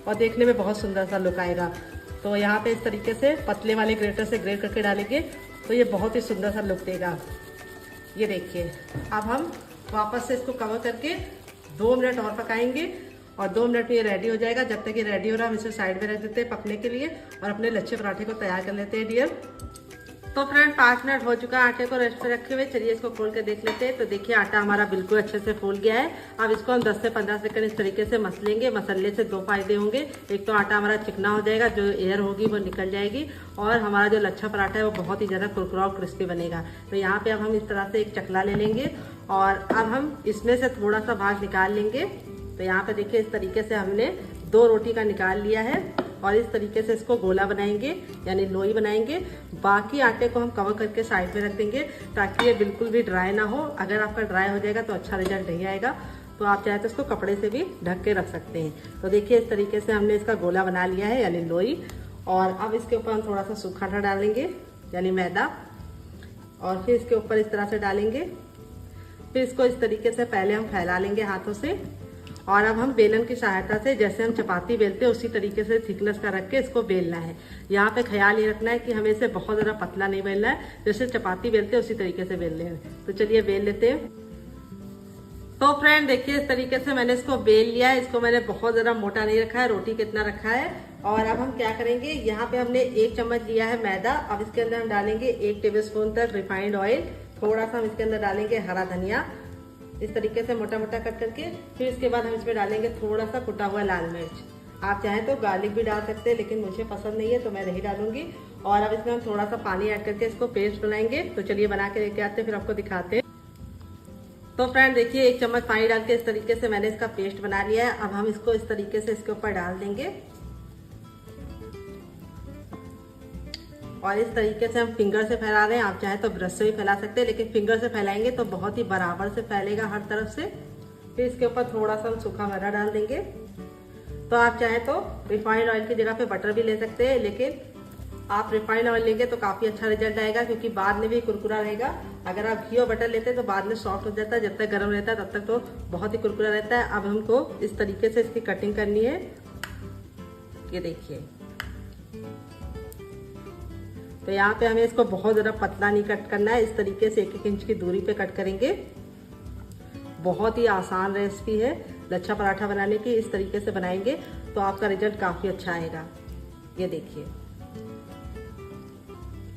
[SPEAKER 1] और देखने में बहुत सुंदर सा लुक आएगा। तो यहाँ पे इस तरीके से पतले वाले ग्रेटर से ग्रेट करके डालेंगे तो ये बहुत ही सुंदर सा लुक देगा। ये देखिए, अब हम वापस से इसको कवर करके 2 मिनट और पकाएंगे, और 2 मिनट में ये रेडी हो जाएगा। जब तक ये रेडी हो रहा है हम इसे साइड में रख देते हैं पकने के लिए, और अपने लच्छे पराठे को तैयार कर लेते हैं डियर। तो फ्रेंड 5 मिनट हो चुका है आटे को रेस्ट पे रखे हुए। चलिए इसको खोल के देख लेते हैं। तो देखिए आटा हमारा बिल्कुल अच्छे से फूल गया है। अब इसको हम 10 से 15 सेकंड इस तरीके से मसलेंगे। मसलने से 2 फायदे होंगे। एक तो आटा हमारा चिकना हो जाएगा, जो एयर होगी वो निकल जाएगी, और हमारा जो लच्छा पराठा है वो बहुत ही ज़्यादा कुरकुरा और क्रिस्पी बनेगा। तो यहाँ पे अब हम इस तरह से एक चकला ले लेंगे, और अब हम इसमें से थोड़ा सा भाग निकाल लेंगे। तो यहाँ पे देखिए इस तरीके से हमने 2 रोटी का निकाल लिया है, और इस तरीके से इसको गोला बनाएंगे यानी लोई बनाएंगे। बाकी आटे को हम कवर करके साइड में रख देंगे ताकि ये बिल्कुल भी ड्राई ना हो। अगर आपका ड्राई हो जाएगा तो अच्छा रिजल्ट नहीं आएगा। तो आप चाहे तो इसको कपड़े से भी ढक के रख सकते हैं। तो देखिए इस तरीके से हमने इसका गोला बना लिया है यानी लोई। और अब इसके ऊपर हम थोड़ा सा सूखा आटा डालेंगे यानी मैदा, और फिर इसके ऊपर इस तरह से डालेंगे। फिर इसको इस तरीके से पहले हम फैला लेंगे हाथों से, और अब हम बेलन की सहायता से जैसे हम चपाती बेलते हैं उसी तरीके से थिकनेस का रख के इसको बेलना है। यहाँ पे ख्याल ये रखना है कि हमें इसे बहुत ज़्यादा पतला नहीं बेलना है, जैसे चपाती बेलते हैं उसी तरीके से बेलने हैं। तो चलिए बेल लेते हैं। तो फ्रेंड देखिए इस तरीके से मैंने इसको बेल लिया है। इसको मैंने बहुत ज्यादा मोटा नहीं रखा है, रोटी कितना रखा है। और अब हम क्या करेंगे, यहाँ पे हमने 1 चम्मच लिया है मैदा। अब इसके अंदर हम डालेंगे 1 टेबलस्पून तक रिफाइंड ऑयल। थोड़ा सा हम इसके अंदर डालेंगे हरा धनिया, इस तरीके से मोटा मोटा कट करके। फिर इसके बाद हम इसमें डालेंगे थोड़ा सा कुटा हुआ लाल मिर्च। आप चाहें तो गार्लिक भी डाल सकते हैं, लेकिन मुझे पसंद नहीं है तो मैं नहीं डालूंगी। और अब इसमें हम थोड़ा सा पानी ऐड करके इसको पेस्ट बनाएंगे। तो चलिए बना के लेके आते हैं, फिर आपको दिखाते हैं। तो फ्रेंड देखिए 1 चम्मच पानी डाल के इस तरीके से मैंने इसका पेस्ट बना लिया है। अब हम इसको इस तरीके से इसके ऊपर डाल देंगे और इस तरीके से हम फिंगर से फैला रहे हैं। आप चाहे तो ब्रश से भी फैला सकते हैं, लेकिन फिंगर से फैलाएंगे तो बहुत ही बराबर से फैलेगा हर तरफ से। फिर इसके ऊपर थोड़ा सा हम सूखा मैदा डाल देंगे। तो आप चाहे तो रिफाइंड ऑयल की जगह पे बटर भी ले सकते हैं, लेकिन आप रिफाइंड ऑयल लेंगे तो काफी अच्छा रिजल्ट आएगा, क्योंकि बाद में भी कुरकुरा रहेगा। अगर आप घी और बटर लेते हैं तो बाद में सॉफ्ट हो जाता है, जब तक गर्म रहता है तब तक तो बहुत ही कुरकुरा रहता है। अब हमको इस तरीके से इसकी कटिंग करनी है, ये देखिए। तो यहाँ पे हमें इसको बहुत ज्यादा पतला नहीं कट करना है, इस तरीके से 1-1 इंच की दूरी पे कट करेंगे। बहुत ही आसान रेसिपी है लच्छा पराठा बनाने की। इस तरीके से बनाएंगे तो आपका रिजल्ट काफी अच्छा आएगा, ये देखिए।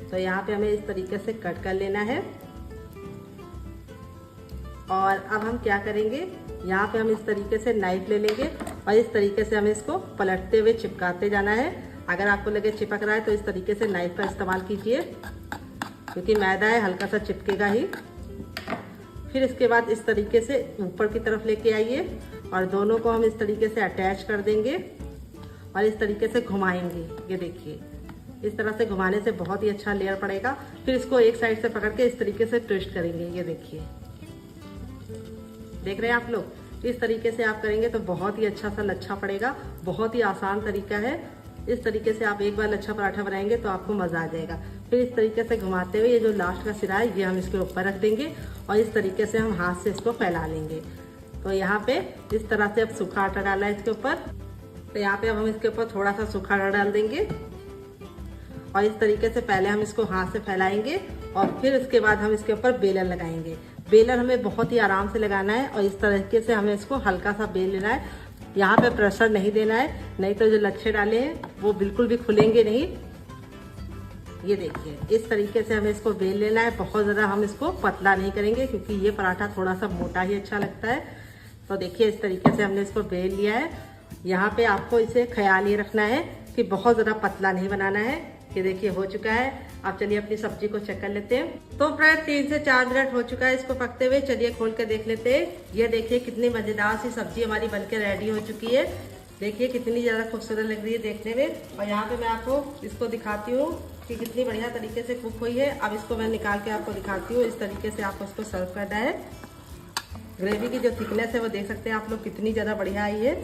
[SPEAKER 1] तो यहाँ पे हमें इस तरीके से कट कर लेना है। और अब हम क्या करेंगे, यहाँ पे हम इस तरीके से नाइफ ले लेंगे और इस तरीके से हमें इसको पलटते हुए चिपकाते जाना है। अगर आपको लगे चिपक रहा है तो इस तरीके से नाइफ का इस्तेमाल कीजिए, क्योंकि मैदा है हल्का सा चिपकेगा ही। फिर इसके बाद इस तरीके से ऊपर की तरफ लेके आइए और दोनों को हम इस तरीके से अटैच कर देंगे और इस तरीके से घुमाएंगे, ये देखिए। इस तरह से घुमाने से बहुत ही अच्छा लेयर पड़ेगा। फिर इसको एक साइड से पकड़ के इस तरीके से ट्विस्ट करेंगे, ये देखिए। देख रहे हैं आप लोग, इस तरीके से आप करेंगे तो बहुत ही अच्छा सा लच्छा पड़ेगा। बहुत ही आसान तरीका है। इस तरीके से आप एक बार लच्छा पराठा बनाएंगे तो आपको मजा आ जाएगा। फिर इस तरीके से घुमाते हुए ये जो लास्ट का सिरा है ये हम इसके ऊपर रख देंगे और इस तरीके से हम हाथ से इसको फैला लेंगे। तो यहाँ पे इस तरह से अब सूखा आटा डाला है इसके ऊपर। तो यहाँ पे अब हम इसके ऊपर थोड़ा सा सूखा आटा डाल देंगे और इस तरीके से पहले हम इसको हाथ से फैलाएंगे और फिर इसके बाद हम इसके ऊपर बेलन लगाएंगे। बेलन हमें बहुत ही आराम से लगाना है और इस तरीके से हमें इसको हल्का सा बेल लेना है। यहाँ पे प्रेशर नहीं देना है, नहीं तो जो लच्छे डाले हैं वो बिल्कुल भी खुलेंगे नहीं। ये देखिए इस तरीके से हमें इसको बेल लेना है। बहुत ज़्यादा हम इसको पतला नहीं करेंगे, क्योंकि ये पराठा थोड़ा सा मोटा ही अच्छा लगता है। तो देखिए इस तरीके से हमने इसको बेल लिया है। यहाँ पे आपको इसे ख्याल ये रखना है कि बहुत ज़्यादा पतला नहीं बनाना है। ये देखिए हो चुका है। आप चलिए अपनी सब्जी को चेक कर लेते हैं। तो फ्रेंड 3 से 4 मिनट हो चुका है इसको पकते हुए। चलिए खोल के देख लेते हैं। ये देखिए कितनी मजेदार सी सब्जी हमारी बनके रेडी हो चुकी है। देखिए कितनी ज्यादा खूबसूरत लग रही है देखने में। और यहाँ पे मैं आपको इसको दिखाती हूँ कि कितनी बढ़िया तरीके से कुक हुई है। अब इसको मैं निकाल के आपको दिखाती हूँ। इस तरीके से आपको इसको सर्व करना है। ग्रेवी की जो थिकनेस है वो देख सकते हैं आप लोग, कितनी ज्यादा बढ़िया आई है।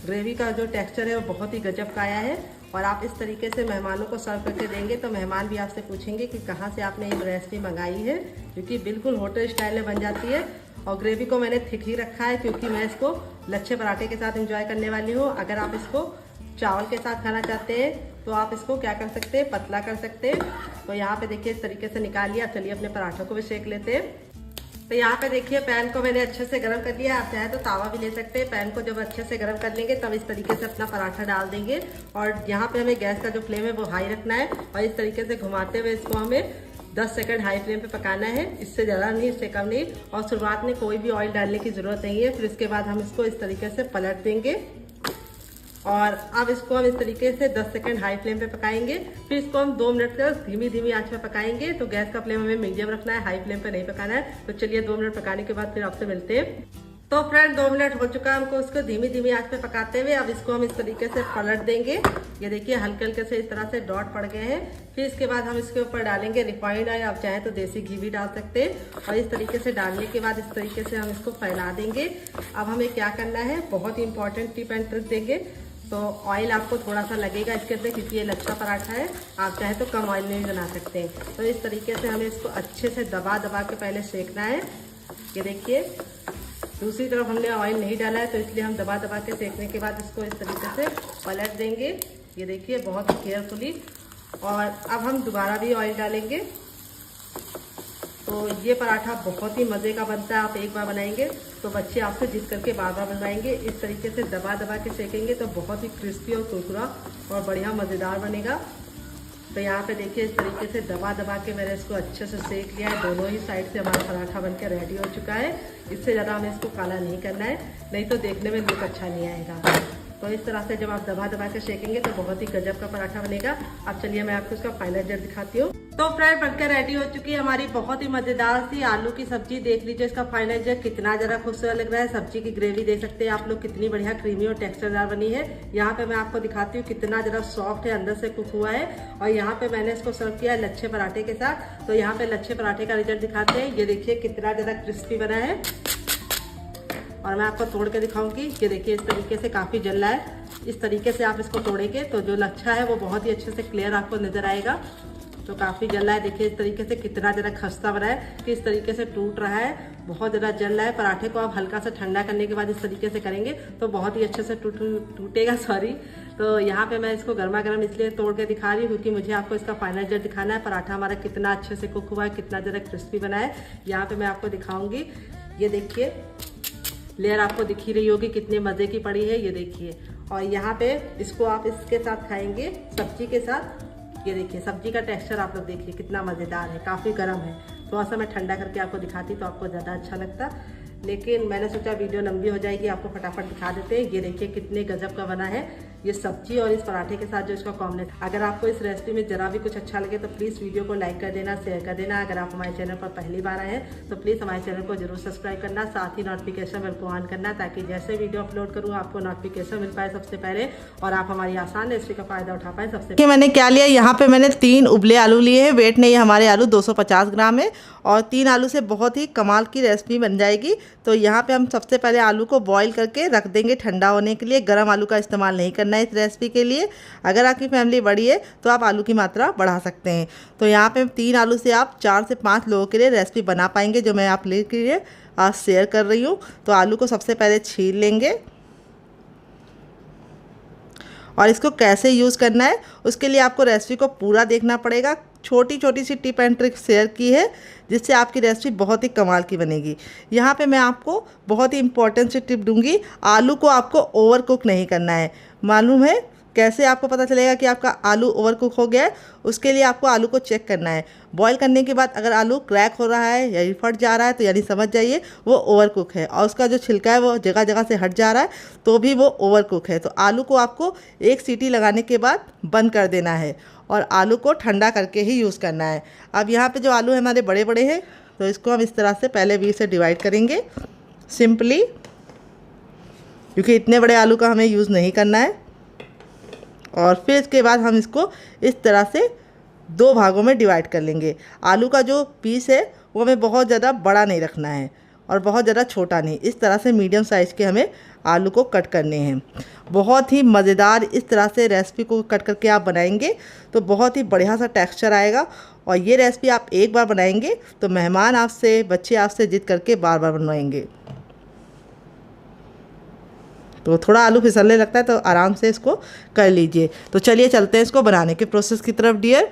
[SPEAKER 1] ग्रेवी का जो टेक्सचर है वो बहुत ही गजब का आया है। और आप इस तरीके से मेहमानों को सर्व करके देंगे तो मेहमान भी आपसे पूछेंगे कि कहाँ से आपने ये रेसिपी मंगाई है, क्योंकि बिल्कुल होटल स्टाइल में बन जाती है। और ग्रेवी को मैंने थिक ही रखा है, क्योंकि मैं इसको लच्छे पराठे के साथ एंजॉय करने वाली हूँ। अगर आप इसको चावल के साथ खाना चाहते हैं तो आप इसको क्या कर सकते हैं, पतला कर सकते हैं। तो यहाँ पे देखिए इस तरीके से निकाल लिया। चलिए अपने पराठों को भी सेक लेते हैं। तो यहाँ पे देखिए पैन को मैंने अच्छे से गर्म कर लिया। आप चाहे तो तावा भी ले सकते हैं। पैन को जब अच्छे से गर्म कर लेंगे तब इस तरीके से अपना पराठा डाल देंगे। और यहाँ पे हमें गैस का जो फ्लेम है वो हाई रखना है और इस तरीके से घुमाते हुए इसको हमें 10 सेकंड हाई फ्लेम पे पकाना है। इससे ज़्यादा नहीं, इससे कम नहीं। और शुरुआत में कोई भी ऑयल डालने की ज़रूरत नहीं है। फिर इसके बाद हम इसको इस तरीके से पलट देंगे और अब इसको हम इस तरीके से 10 सेकंड हाई फ्लेम पे पकाएंगे। फिर इसको हम 2 मिनट तक धीमी आंच में पकाएंगे। तो गैस का फ्लेम हमें मीडियम रखना है, हाई फ्लेम पे नहीं पकाना है। तो चलिए 2 मिनट पकाने के बाद फिर आपसे मिलते हैं। तो फ्रेंड 2 मिनट हो चुका है हमको इसको धीमी आंच पे पकाते हुए। अब इसको हम इस तरीके से पलट देंगे। ये देखिए हल्के हल्के से इस तरह से डॉट पड़ गए हैं। फिर इसके बाद हम इसके ऊपर डालेंगे रिफाइंड ऑयल। आप चाहे तो देसी घी भी डाल सकते हैं। और इस तरीके से डालने के बाद इस तरीके से हम इसको फैला देंगे। अब हमें क्या करना है, बहुत ही इंपॉर्टेंट टिप एंड ट्रिक देंगे। तो ऑयल आपको थोड़ा सा लगेगा इसके अंदर, क्योंकि ये लच्छा पराठा है। आप चाहे तो कम ऑयल में भी बना सकते हैं। तो इस तरीके से हमें इसको अच्छे से दबा के पहले सेकना है। ये देखिए दूसरी तरफ हमने ऑयल नहीं डाला है, तो इसलिए हम दबा के सेकने के बाद इसको इस तरीके से पलट देंगे। ये देखिए बहुत ही केयरफुली। और अब हम दोबारा भी ऑयल डालेंगे। तो ये पराठा बहुत ही मज़े का बनता है। आप एक बार बनाएंगे तो बच्चे आपसे जिद करके बार बार बनवाएंगे। इस तरीके से दबा दबा के सेकेंगे तो बहुत ही क्रिस्पी और कुरकुरा और बढ़िया मज़ेदार बनेगा। तो यहाँ पे देखिए इस तरीके से दबा दबा के मैंने इसको अच्छे से सेक लिया है। दोनों ही साइड से हमारा पराठा बनकर रेडी हो चुका है। इससे ज़्यादा हमें इसको काला नहीं करना है, नहीं तो देखने में लुक अच्छा नहीं आएगा। तो इस तरह से जब आप दबा दबा के सेकेंगे तो बहुत ही गजब का पराठा बनेगा। अब चलिए मैं आपको इसका फाइनल रिजल्ट दिखाती हूँ। तो फ्रेंड बनकर रेडी हो चुकी है हमारी बहुत ही मजेदार सी आलू की सब्जी। देख लीजिए इसका फाइनल रिजल्ट कितना ज़्यादा खूबसूरत लग रहा है। सब्जी की ग्रेवी देख सकते हैं आप लोग कितनी बढ़िया क्रीमी और टेक्सचरदार बनी है। यहाँ पे मैं आपको दिखाती हूँ कितना ज़्यादा सॉफ्ट है, अंदर से कुक हुआ है। और यहाँ पे मैंने इसको सर्व किया है लच्छे पराठे के साथ। तो यहाँ पे लच्छे पराठे का रिजल्ट दिखाते हैं। ये देखिए कितना ज़्यादा क्रिस्पी बना है और मैं आपको तोड़ के दिखाऊंगी। ये देखिए इस तरीके से काफ़ी जल रहा है। इस तरीके से आप इसको तोड़ेंगे तो जो लच्छा है वो बहुत ही अच्छे से क्लियर आपको नजर आएगा। तो काफ़ी जल रहा है, देखिए इस तरीके से कितना ज़्यादा खस्ता बना है कि इस तरीके से टूट रहा है, बहुत ज़्यादा जल रहा है। पराठे को आप हल्का सा ठंडा करने के बाद इस तरीके से करेंगे तो बहुत ही अच्छे से टूटेगा। सॉरी। तो यहाँ पे मैं इसको गर्मा गर्म इसलिए तोड़ के दिखा रही हूँ क्योंकि मुझे आपको इसका फाइनल रिजल्ट दिखाना है। पराठा हमारा कितना अच्छे से कुक हुआ है, कितना ज़्यादा क्रिस्पी बना है, यहाँ पे मैं आपको दिखाऊंगी। ये देखिए लेयर आपको दिख ही रही होगी कितने मज़े की पड़ी है, ये देखिए। और यहाँ पे इसको आप इसके साथ खाएंगे सब्जी के साथ। ये देखिए सब्जी का टेक्सचर आप लोग देखिए कितना मज़ेदार है, काफ़ी गर्म है। थोड़ा सा मैं ठंडा करके आपको दिखाती तो आपको ज़्यादा अच्छा लगता, लेकिन मैंने सोचा वीडियो लंबी हो जाएगी, आपको फटाफट दिखा देते हैं। ये देखिए कितने गजब का बना है ये सब्जी और इस पराठे के साथ जो इसका कॉम्बिनेशन। अगर आपको इस रेसिपी में जरा भी कुछ अच्छा लगे तो प्लीज़ वीडियो को लाइक कर देना, शेयर कर देना। अगर आप हमारे चैनल पर पहली बार आए हैं तो प्लीज़ हमारे चैनल को जरूर सब्सक्राइब करना, साथ ही नोटिफिकेशन बेल को ऑन करना ताकि जैसे वीडियो अपलोड करूँ आपको नोटिफिकेशन मिल पाए सबसे पहले और आप हमारी आसान रेसिपी का फायदा उठा पाए सबसे पहले। मैंने क्या लिया, यहाँ पे मैंने 3 उबले आलू लिए हैं। वेट नहीं है हमारे आलू 250 ग्राम है और 3 आलू से बहुत ही कमाल की रेसिपी बन जाएगी। तो यहाँ पे हम सबसे पहले आलू को बॉईल करके रख देंगे ठंडा होने के लिए। गर्म आलू का इस्तेमाल नहीं करना है इस रेसिपी के लिए। अगर आपकी फैमिली बड़ी है तो आप आलू की मात्रा बढ़ा सकते हैं। तो यहाँ पे 3 आलू से आप 4 से 5 लोगों के लिए रेसिपी बना पाएंगे जो मैं आप लोगों के लिए आज शेयर कर रही हूँ। तो आलू को सबसे पहले छील लेंगे और इसको कैसे यूज़ करना है उसके लिए आपको रेसिपी को पूरा देखना पड़ेगा। छोटी छोटी सी टिप एंड ट्रिक शेयर की है जिससे आपकी रेसिपी बहुत ही कमाल की बनेगी। यहाँ पे मैं आपको बहुत ही इंपॉर्टेंट सी टिप दूंगी, आलू को आपको ओवर कुक नहीं करना है। मालूम है कैसे आपको पता चलेगा कि आपका आलू ओवर कुक हो गया है? उसके लिए आपको आलू को चेक करना है। बॉईल करने के बाद अगर आलू क्रैक हो रहा है या फट जा रहा है तो यानी समझ जाइए वो ओवर कुक है, और उसका जो छिलका है वो जगह जगह से हट जा रहा है तो भी वो ओवर कुक है। तो आलू को आपको 1 सीटी लगाने के बाद बंद कर देना है और आलू को ठंडा करके ही यूज़ करना है। अब यहाँ पे जो आलू है हमारे बड़े बड़े हैं तो इसको हम इस तरह से पहले 20 से डिवाइड करेंगे सिंपली, क्योंकि इतने बड़े आलू का हमें यूज़ नहीं करना है। और फिर इसके बाद हम इसको इस तरह से 2 भागों में डिवाइड कर लेंगे। आलू का जो पीस है वो हमें बहुत ज़्यादा बड़ा नहीं रखना है और बहुत ज़्यादा छोटा नहीं, इस तरह से मीडियम साइज़ के हमें आलू को कट करने हैं। बहुत ही मज़ेदार इस तरह से रेसिपी को कट करके आप बनाएंगे तो बहुत ही बढ़िया सा टेक्सचर आएगा। और ये रेसिपी आप एक बार बनाएंगे तो मेहमान आपसे, बच्चे आपसे जिद करके बार बार बनवाएंगे। तो थोड़ा आलू फिसलने लगता है तो आराम से इसको कर लीजिए। तो चलिए चलते हैं इसको बनाने के प्रोसेस की तरफ डियर,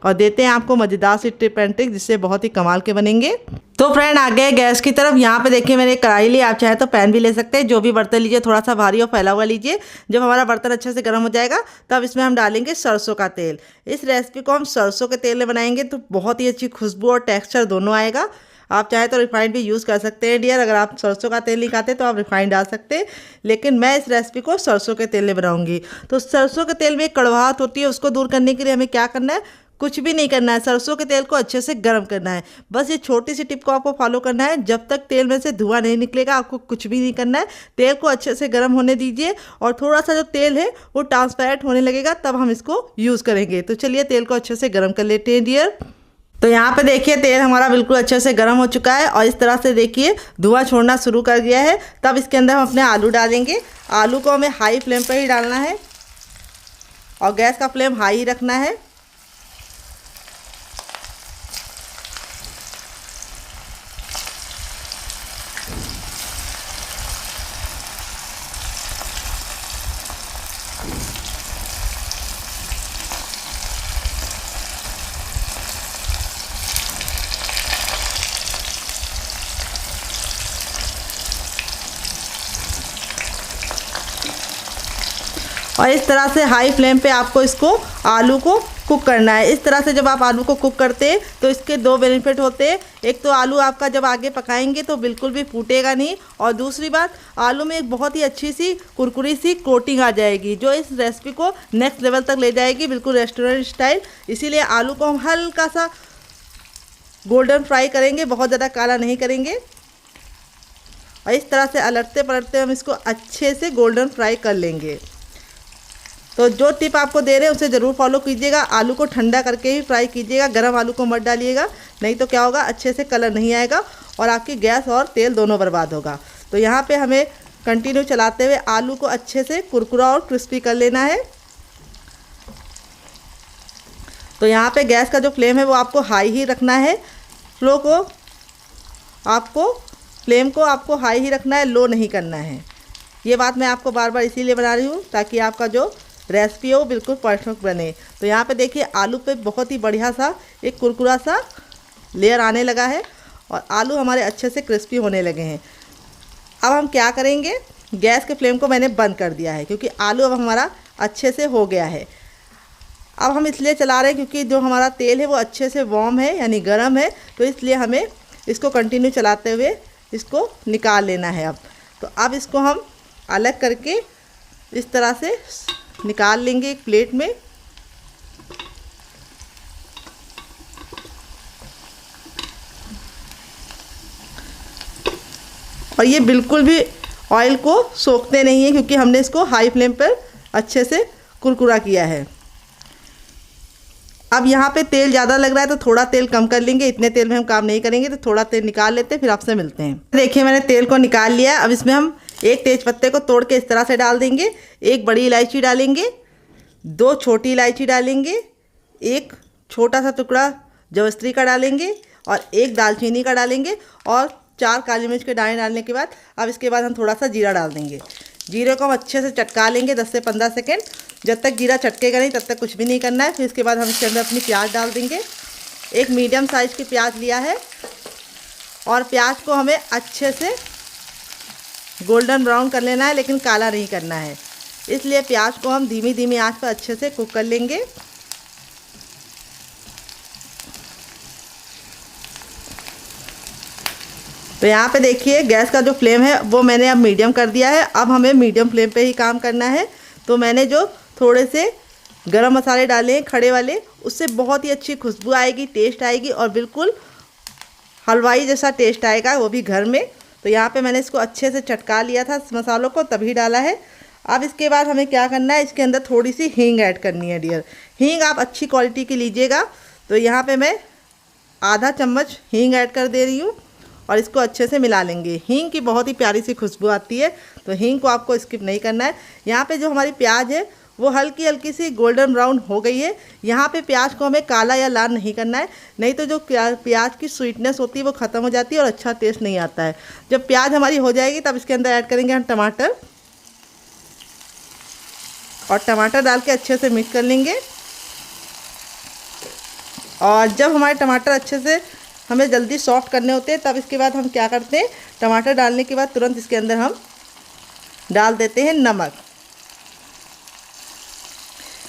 [SPEAKER 1] और देते हैं आपको मज़ेदार सी टिप एंड ट्रिक जिससे बहुत ही कमाल के बनेंगे। तो फ्रेंड आ गए गैस की तरफ। यहाँ पे देखिए मैंने कढ़ाई ली, आप चाहे तो पैन भी ले सकते हैं। जो भी बर्तन लीजिए थोड़ा सा भारी और फैला हुआ लीजिए। जब हमारा बर्तन अच्छे से गर्म हो जाएगा तब इसमें हम डालेंगे सरसों का तेल। इस रेसिपी को हम सरसों के तेल में बनाएंगे तो बहुत ही अच्छी खुशबू और टेक्स्चर दोनों आएगा। आप चाहे तो रिफाइंड भी यूज़ कर सकते हैं डियर, अगर आप सरसों का तेल नहीं खाते तो आप रिफाइंड डाल सकते हैं, लेकिन मैं इस रेसिपी को सरसों के तेल में बनाऊंगी। तो सरसों के तेल में एक कड़वाहट होती है, उसको दूर करने के लिए हमें क्या करना है, कुछ भी नहीं करना है, सरसों के तेल को अच्छे से गर्म करना है। बस ये छोटी सी टिप को आपको फॉलो करना है। जब तक तेल में से धुआं नहीं निकलेगा आपको कुछ भी नहीं करना है। तेल को अच्छे से गर्म होने दीजिए और थोड़ा सा जो तेल है वो ट्रांसपेरेंट होने लगेगा तब हम इसको यूज़ करेंगे। तो चलिए तेल को अच्छे से गर्म कर लेते हैं डियर। तो यहाँ पे देखिए तेल हमारा बिल्कुल अच्छे से गर्म हो चुका है और इस तरह से देखिए धुआं छोड़ना शुरू कर दिया है। तब इसके अंदर हम अपने आलू डालेंगे। आलू को हमें हाई फ्लेम पर ही डालना है और गैस का फ्लेम हाई ही रखना है। और इस तरह से हाई फ्लेम पे आपको इसको आलू को कुक करना है। इस तरह से जब आप आलू को कुक करते हैं तो इसके दो बेनिफिट होते हैं। एक तो आलू आपका जब आगे पकाएंगे तो बिल्कुल भी फूटेगा नहीं, और दूसरी बात आलू में एक बहुत ही अच्छी सी कुरकुरी सी कोटिंग आ जाएगी जो इस रेसिपी को नेक्स्ट लेवल तक ले जाएगी, बिल्कुल रेस्टोरेंट स्टाइल। इसीलिए आलू को हम हल्का सा गोल्डन फ्राई करेंगे, बहुत ज़्यादा काला नहीं करेंगे। और इस तरह से अलटते पलटते हम इसको अच्छे से गोल्डन फ्राई कर लेंगे। तो जो टिप आपको दे रहे हैं उसे ज़रूर फॉलो कीजिएगा। आलू को ठंडा करके ही फ्राई कीजिएगा, गर्म आलू को मत डालिएगा, नहीं तो क्या होगा, अच्छे से कलर नहीं आएगा और आपकी गैस और तेल दोनों बर्बाद होगा। तो यहाँ पे हमें कंटिन्यू चलाते हुए आलू को अच्छे से कुरकुरा और क्रिस्पी कर लेना है। तो यहाँ पे गैस का जो फ्लेम है वो आपको हाई ही रखना है। फ्लेम को आपको हाई ही रखना है, लो नहीं करना है। ये बात मैं आपको बार बार इसीलिए बना रही हूँ ताकि आपका जो रेसिपी है वो बिल्कुल परफेक्ट बने। तो यहाँ पे देखिए आलू पे बहुत ही बढ़िया सा एक कुरकुरा सा लेयर आने लगा है और आलू हमारे अच्छे से क्रिस्पी होने लगे हैं। अब हम क्या करेंगे, गैस के फ्लेम को मैंने बंद कर दिया है क्योंकि आलू अब हमारा अच्छे से हो गया है। अब हम इसलिए चला रहे हैं क्योंकि जो हमारा तेल है वो अच्छे से वार्म है यानी गर्म है, तो इसलिए हमें इसको कंटिन्यू चलाते हुए इसको निकाल लेना है। तो अब इसको हम अलग करके इस तरह से निकाल लेंगे एक प्लेट में। और ये बिल्कुल भी ऑयल को सोखते नहीं है क्योंकि हमने इसको हाई फ्लेम पर अच्छे से कुरकुरा किया है। अब यहाँ पे तेल ज़्यादा लग रहा है तो थोड़ा तेल कम कर लेंगे, इतने तेल में हम काम नहीं करेंगे, तो थोड़ा तेल निकाल लेते हैं, फिर आपसे मिलते हैं। देखिए मैंने तेल को निकाल लिया। अब इसमें हम एक तेज पत्ते को तोड़ के इस तरह से डाल देंगे, एक बड़ी इलायची डालेंगे, दो छोटी इलायची डालेंगे, एक छोटा सा टुकड़ा जवस्त्री का डालेंगे और एक दालचीनी का डालेंगे और 4 काली मिर्च के दाने डालने के बाद अब इसके बाद हम थोड़ा सा जीरा डाल देंगे। जीरे को हम अच्छे से चटका लेंगे 10 से 15 सेकेंड। जब तक जीरा चटकेगा नहीं तब तक कुछ भी नहीं करना है। फिर इसके बाद हम इसके अंदर अपनी प्याज डाल देंगे। एक मीडियम साइज़ की प्याज लिया है और प्याज को हमें अच्छे से गोल्डन ब्राउन कर लेना है, लेकिन काला नहीं करना है। इसलिए प्याज को हम धीमी धीमी आंच पर अच्छे से कुक कर लेंगे। तो यहाँ पे देखिए गैस का जो फ्लेम है वो मैंने अब मीडियम कर दिया है। अब हमें मीडियम फ्लेम पे ही काम करना है। तो मैंने जो थोड़े से गरम मसाले डाले हैं खड़े वाले, उससे बहुत ही अच्छी खुशबू आएगी, टेस्ट आएगी और बिल्कुल हलवाई जैसा टेस्ट आएगा, वो भी घर में। तो यहाँ पे मैंने इसको अच्छे से चटका लिया था मसालों को, तभी डाला है। अब इसके बाद हमें क्या करना है, इसके अंदर थोड़ी सी हींग ऐड करनी है डियर। हींग आप अच्छी क्वालिटी की लीजिएगा। तो यहाँ पे मैं आधा चम्मच हींग ऐड कर दे रही हूँ और इसको अच्छे से मिला लेंगे। हींग की बहुत ही प्यारी सी खुशबू आती है, तो हींग को आपको स्किप नहीं करना है। यहाँ पे जो हमारी प्याज है वो हल्की हल्की सी गोल्डन ब्राउन हो गई है। यहाँ पे प्याज को हमें काला या लाल नहीं करना है, नहीं तो जो प्याज की स्वीटनेस होती है वो ख़त्म हो जाती है और अच्छा टेस्ट नहीं आता है। जब प्याज हमारी हो जाएगी तब इसके अंदर ऐड करेंगे हम टमाटर, और टमाटर डाल के अच्छे से मिक्स कर लेंगे। और जब हमारे टमाटर अच्छे से हमें जल्दी सॉफ्ट करने होते हैं तब इसके बाद हम क्या करते हैं, टमाटर डालने के बाद तुरंत इसके अंदर हम डाल देते हैं नमक।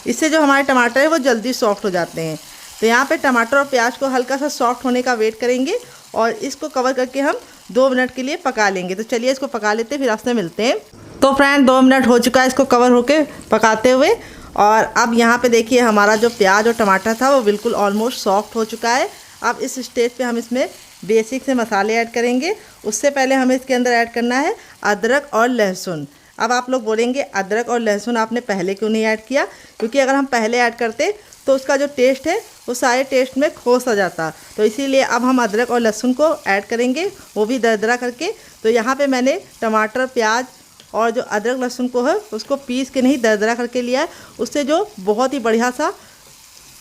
[SPEAKER 1] इससे जो हमारे टमाटर है वो जल्दी सॉफ्ट हो जाते हैं। तो यहाँ पे टमाटर और प्याज को हल्का सा सॉफ्ट होने का वेट करेंगे और इसको कवर करके हम 2 मिनट के लिए पका लेंगे। तो चलिए इसको पका लेते हैं, फिर आपसे मिलते हैं। तो फ्रेंड 2 मिनट हो चुका है इसको कवर होके पकाते हुए। और अब यहाँ पे देखिए हमारा जो प्याज और टमाटर था वो बिल्कुल ऑलमोस्ट सॉफ्ट हो चुका है। अब इस स्टेज पे हम इसमें बेसिक से मसाले ऐड करेंगे। उससे पहले हमें इसके अंदर ऐड करना है अदरक और लहसुन। अब आप लोग बोलेंगे अदरक और लहसुन आपने पहले क्यों नहीं ऐड किया, क्योंकि अगर हम पहले ऐड करते तो उसका जो टेस्ट है वो सारे टेस्ट में खो सा जाता। तो इसीलिए अब हम अदरक और लहसुन को ऐड करेंगे, वो भी दरदरा करके। तो यहाँ पे मैंने टमाटर, प्याज और जो अदरक लहसुन को है उसको पीस के नहीं दरदरा करके लिया है। उससे जो बहुत ही बढ़िया सा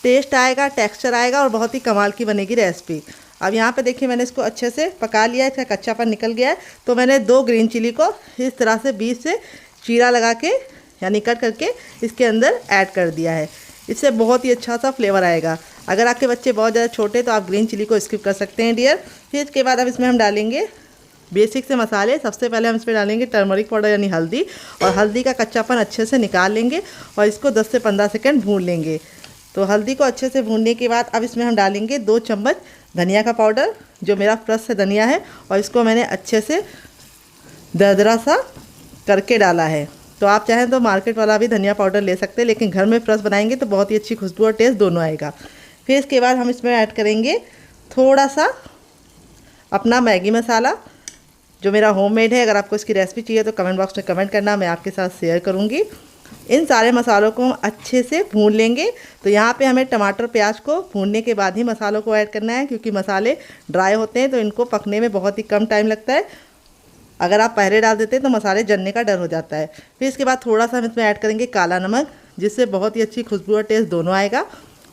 [SPEAKER 1] टेस्ट आएगा, टेक्सचर आएगा और बहुत ही कमाल की बनेगी रेसिपी। अब यहाँ पे देखिए मैंने इसको अच्छे से पका लिया है, इसका कच्चापन निकल गया है। तो मैंने 2 ग्रीन चिली को इस तरह से बीच से चीरा लगा के यानी कट करके इसके अंदर ऐड कर दिया है। इससे बहुत ही अच्छा सा फ्लेवर आएगा। अगर आपके बच्चे बहुत ज़्यादा छोटे तो आप ग्रीन चिली को स्किप कर सकते हैं डियर। फिर इसके बाद अब इसमें हम डालेंगे बेसिक से मसाले। सबसे पहले हम इसमें डालेंगे टर्मरिक पाउडर यानी हल्दी, और हल्दी का कच्चापन अच्छे से निकाल लेंगे और इसको 10 से 15 सेकंड भून लेंगे। तो हल्दी को अच्छे से भूनने के बाद अब इसमें हम डालेंगे 2 चम्मच धनिया का पाउडर, जो मेरा फ्रेश से धनिया है, और इसको मैंने अच्छे से दरदरा सा करके डाला है। तो आप चाहें तो मार्केट वाला भी धनिया पाउडर ले सकते हैं, लेकिन घर में फ्रेश बनाएंगे तो बहुत ही अच्छी खुशबू और टेस्ट दोनों आएगा। फिर इसके बाद हम इसमें ऐड करेंगे थोड़ा सा अपना मैगी मसाला, जो मेरा होममेड है। अगर आपको इसकी रेसिपी चाहिए तो कमेंट बॉक्स में कमेंट करना, मैं आपके साथ शेयर करूँगी। इन सारे मसालों को हम अच्छे से भून लेंगे। तो यहाँ पे हमें टमाटर प्याज को भूनने के बाद ही मसालों को ऐड करना है, क्योंकि मसाले ड्राई होते हैं तो इनको पकने में बहुत ही कम टाइम लगता है। अगर आप पहले डाल देते हैं तो मसाले जलने का डर हो जाता है। फिर इसके बाद थोड़ा सा हम इसमें ऐड करेंगे काला नमक, जिससे बहुत ही अच्छी खुशबू और टेस्ट दोनों आएगा,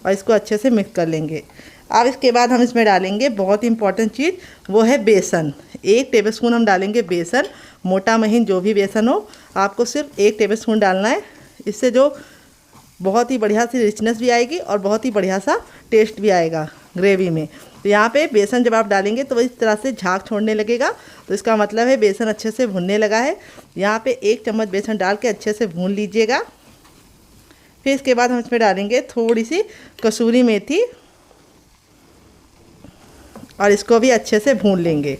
[SPEAKER 1] और इसको अच्छे से मिक्स कर लेंगे। अब इसके बाद हम इसमें डालेंगे बहुत ही इंपॉर्टेंट चीज़, वो है बेसन। 1 टेबलस्पून हम डालेंगे बेसन, मोटा महीन जो भी बेसन हो, आपको सिर्फ 1 टेबलस्पून डालना है। इससे जो बहुत ही बढ़िया सी रिचनेस भी आएगी और बहुत ही बढ़िया सा टेस्ट भी आएगा ग्रेवी में। तो यहाँ पे बेसन जब आप डालेंगे तो इस तरह से झाग छोड़ने लगेगा, तो इसका मतलब है बेसन अच्छे से भुनने लगा है। यहाँ पे 1 चम्मच बेसन डाल के अच्छे से भून लीजिएगा। फिर इसके बाद हम इसमें डालेंगे थोड़ी सी कसूरी मेथी, और इसको भी अच्छे से भून लेंगे।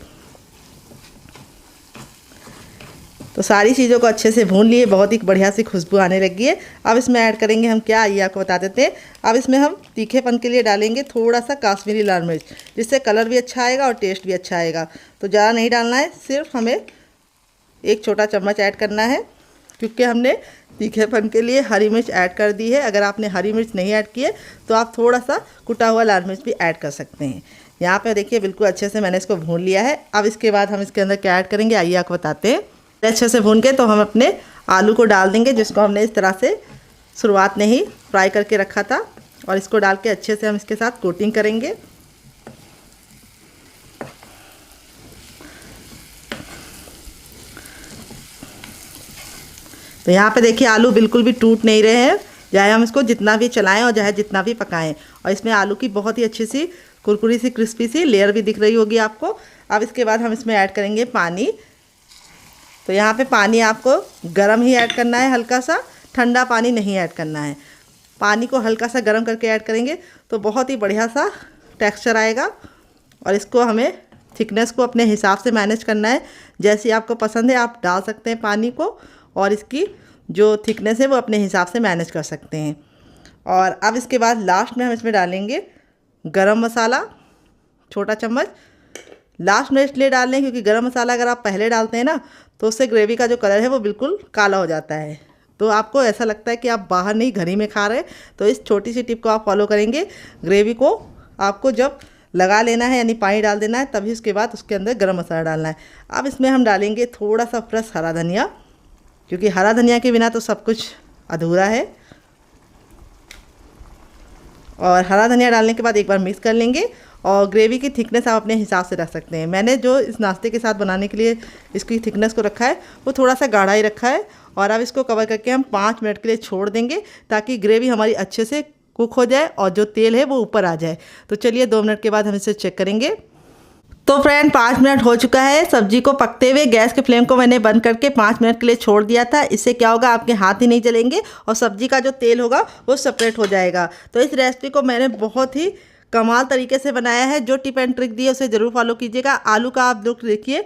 [SPEAKER 1] तो सारी चीज़ों को अच्छे से भून लिए, बहुत ही बढ़िया सी खुशबू आने लगी है। अब इसमें ऐड करेंगे हम क्या, आइए आपको बता देते हैं। अब इसमें हम तीखेपन के लिए डालेंगे थोड़ा सा काश्मीरी लाल मिर्च, जिससे कलर भी अच्छा आएगा और टेस्ट भी अच्छा आएगा। तो ज़्यादा नहीं डालना है, सिर्फ हमें 1 छोटा चम्मच ऐड करना है, क्योंकि हमने तीखेपन के लिए हरी मिर्च ऐड कर दी है। अगर आपने हरी मिर्च नहीं ऐड की है तो आप थोड़ा सा कुटा हुआ लाल मिर्च भी ऐड कर सकते हैं। यहाँ पे देखिए बिल्कुल अच्छे से मैंने इसको भून लिया है। अब इसके बाद हम इसके अंदर क्या ऐड करेंगे, आइए आपको बताते हैं। अच्छे से भून के तो हम अपने आलू को डाल देंगे, जिसको हमने इस तरह से शुरुआत में ही फ्राई करके रखा था, और इसको डाल के अच्छे से हम इसके साथ कोटिंग करेंगे। तो यहाँ पे देखिए आलू बिल्कुल भी टूट नहीं रहे हैं, चाहे हम इसको जितना भी चलाएं और चाहे जितना भी पकाएं। और इसमें आलू की बहुत ही अच्छी सी कुरकुरी सी क्रिस्पी सी लेयर भी दिख रही होगी आपको। अब इसके बाद हम इसमें ऐड करेंगे पानी। तो यहाँ पे पानी आपको गर्म ही ऐड करना है, हल्का सा, ठंडा पानी नहीं ऐड करना है। पानी को हल्का सा गर्म करके ऐड करेंगे तो बहुत ही बढ़िया सा टेक्सचर आएगा। और इसको हमें थिकनेस को अपने हिसाब से मैनेज करना है, जैसी आपको पसंद है आप डाल सकते हैं पानी को, और इसकी जो थिकनेस है वो अपने हिसाब से मैनेज कर सकते हैं। और अब इसके बाद लास्ट में हम इसमें डालेंगे गरम मसाला, छोटा चम्मच। लास्ट में इसलिए डाल लें क्योंकि गरम मसाला अगर आप पहले डालते हैं ना तो उससे ग्रेवी का जो कलर है वो बिल्कुल काला हो जाता है, तो आपको ऐसा लगता है कि आप बाहर नहीं घर ही में खा रहे हैं। तो इस छोटी सी टिप को आप फॉलो करेंगे। ग्रेवी को आपको जब लगा लेना है यानी पानी डाल देना है, तभी उसके बाद उसके अंदर गरम मसाला डालना है। अब इसमें हम डालेंगे थोड़ा सा फ्रेश हरा धनिया, क्योंकि हरा धनिया के बिना तो सब कुछ अधूरा है। और हरा धनिया डालने के बाद एक बार मिक्स कर लेंगे। और ग्रेवी की थिकनेस आप अपने हिसाब से रख सकते हैं। मैंने जो इस नाश्ते के साथ बनाने के लिए इसकी थिकनेस को रखा है वो थोड़ा सा गाढ़ा ही रखा है। और अब इसको कवर करके हम 5 मिनट के लिए छोड़ देंगे, ताकि ग्रेवी हमारी अच्छे से कुक हो जाए और जो तेल है वो ऊपर आ जाए। तो चलिए 2 मिनट के बाद हम इसे चेक करेंगे। तो फ्रेंड 5 मिनट हो चुका है सब्जी को पकते हुए। गैस के फ्लेम को मैंने बंद करके 5 मिनट के लिए छोड़ दिया था। इससे क्या होगा, आपके हाथ ही नहीं जलेंगे और सब्जी का जो तेल होगा वो सेपरेट हो जाएगा। तो इस रेसिपी को मैंने बहुत ही कमाल तरीके से बनाया है। जो टिप एंड ट्रिक दी है उसे ज़रूर फॉलो कीजिएगा। आलू का आप लुक देखिए,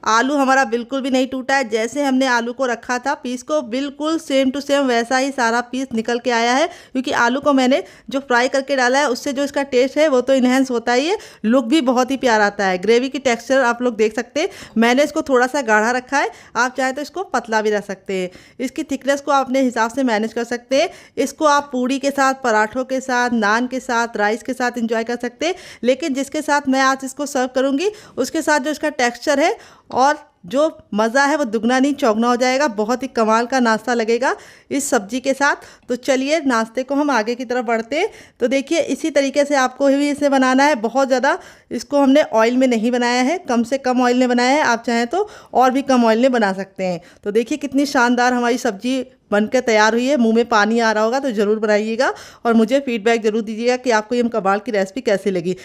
[SPEAKER 1] आलू हमारा बिल्कुल भी नहीं टूटा है। जैसे हमने आलू को रखा था पीस को, बिल्कुल सेम टू सेम वैसा ही सारा पीस निकल के आया है। क्योंकि आलू को मैंने जो फ्राई करके डाला है उससे जो इसका टेस्ट है वो तो इन्हेंस होता ही है, लुक भी बहुत ही प्यारा आता है। ग्रेवी की टेक्सचर आप लोग देख सकते हैं। मैंने इसको थोड़ा सा गाढ़ा रखा है, आप चाहे तो इसको पतला भी रख सकते हैं। इसकी थिकनेस को आप अपने हिसाब से मैनेज कर सकते हैं। इसको आप पूड़ी के साथ, पराठों के साथ, नान के साथ, राइस के साथ इंजॉय कर सकते हैं। लेकिन जिसके साथ मैं आज इसको सर्व करूँगी उसके साथ जो इसका टेक्सचर है और जो मज़ा है वो दुगना नहीं चौगना हो जाएगा। बहुत ही कमाल का नाश्ता लगेगा इस सब्जी के साथ। तो चलिए नाश्ते को हम आगे की तरफ बढ़ते हैं। तो देखिए इसी तरीके से आपको भी इसे बनाना है। बहुत ज़्यादा इसको हमने ऑयल में नहीं बनाया है, कम से कम ऑयल में बनाया है। आप चाहें तो और भी कम ऑयल में बना सकते हैं। तो देखिए कितनी शानदार हमारी सब्जी बनकर तैयार हुई है। मुंह में पानी आ रहा होगा तो ज़रूर बनाइएगा और मुझे फीडबैक ज़रूर दीजिएगा कि आपको ये कमाल की रेसिपी कैसी लगी।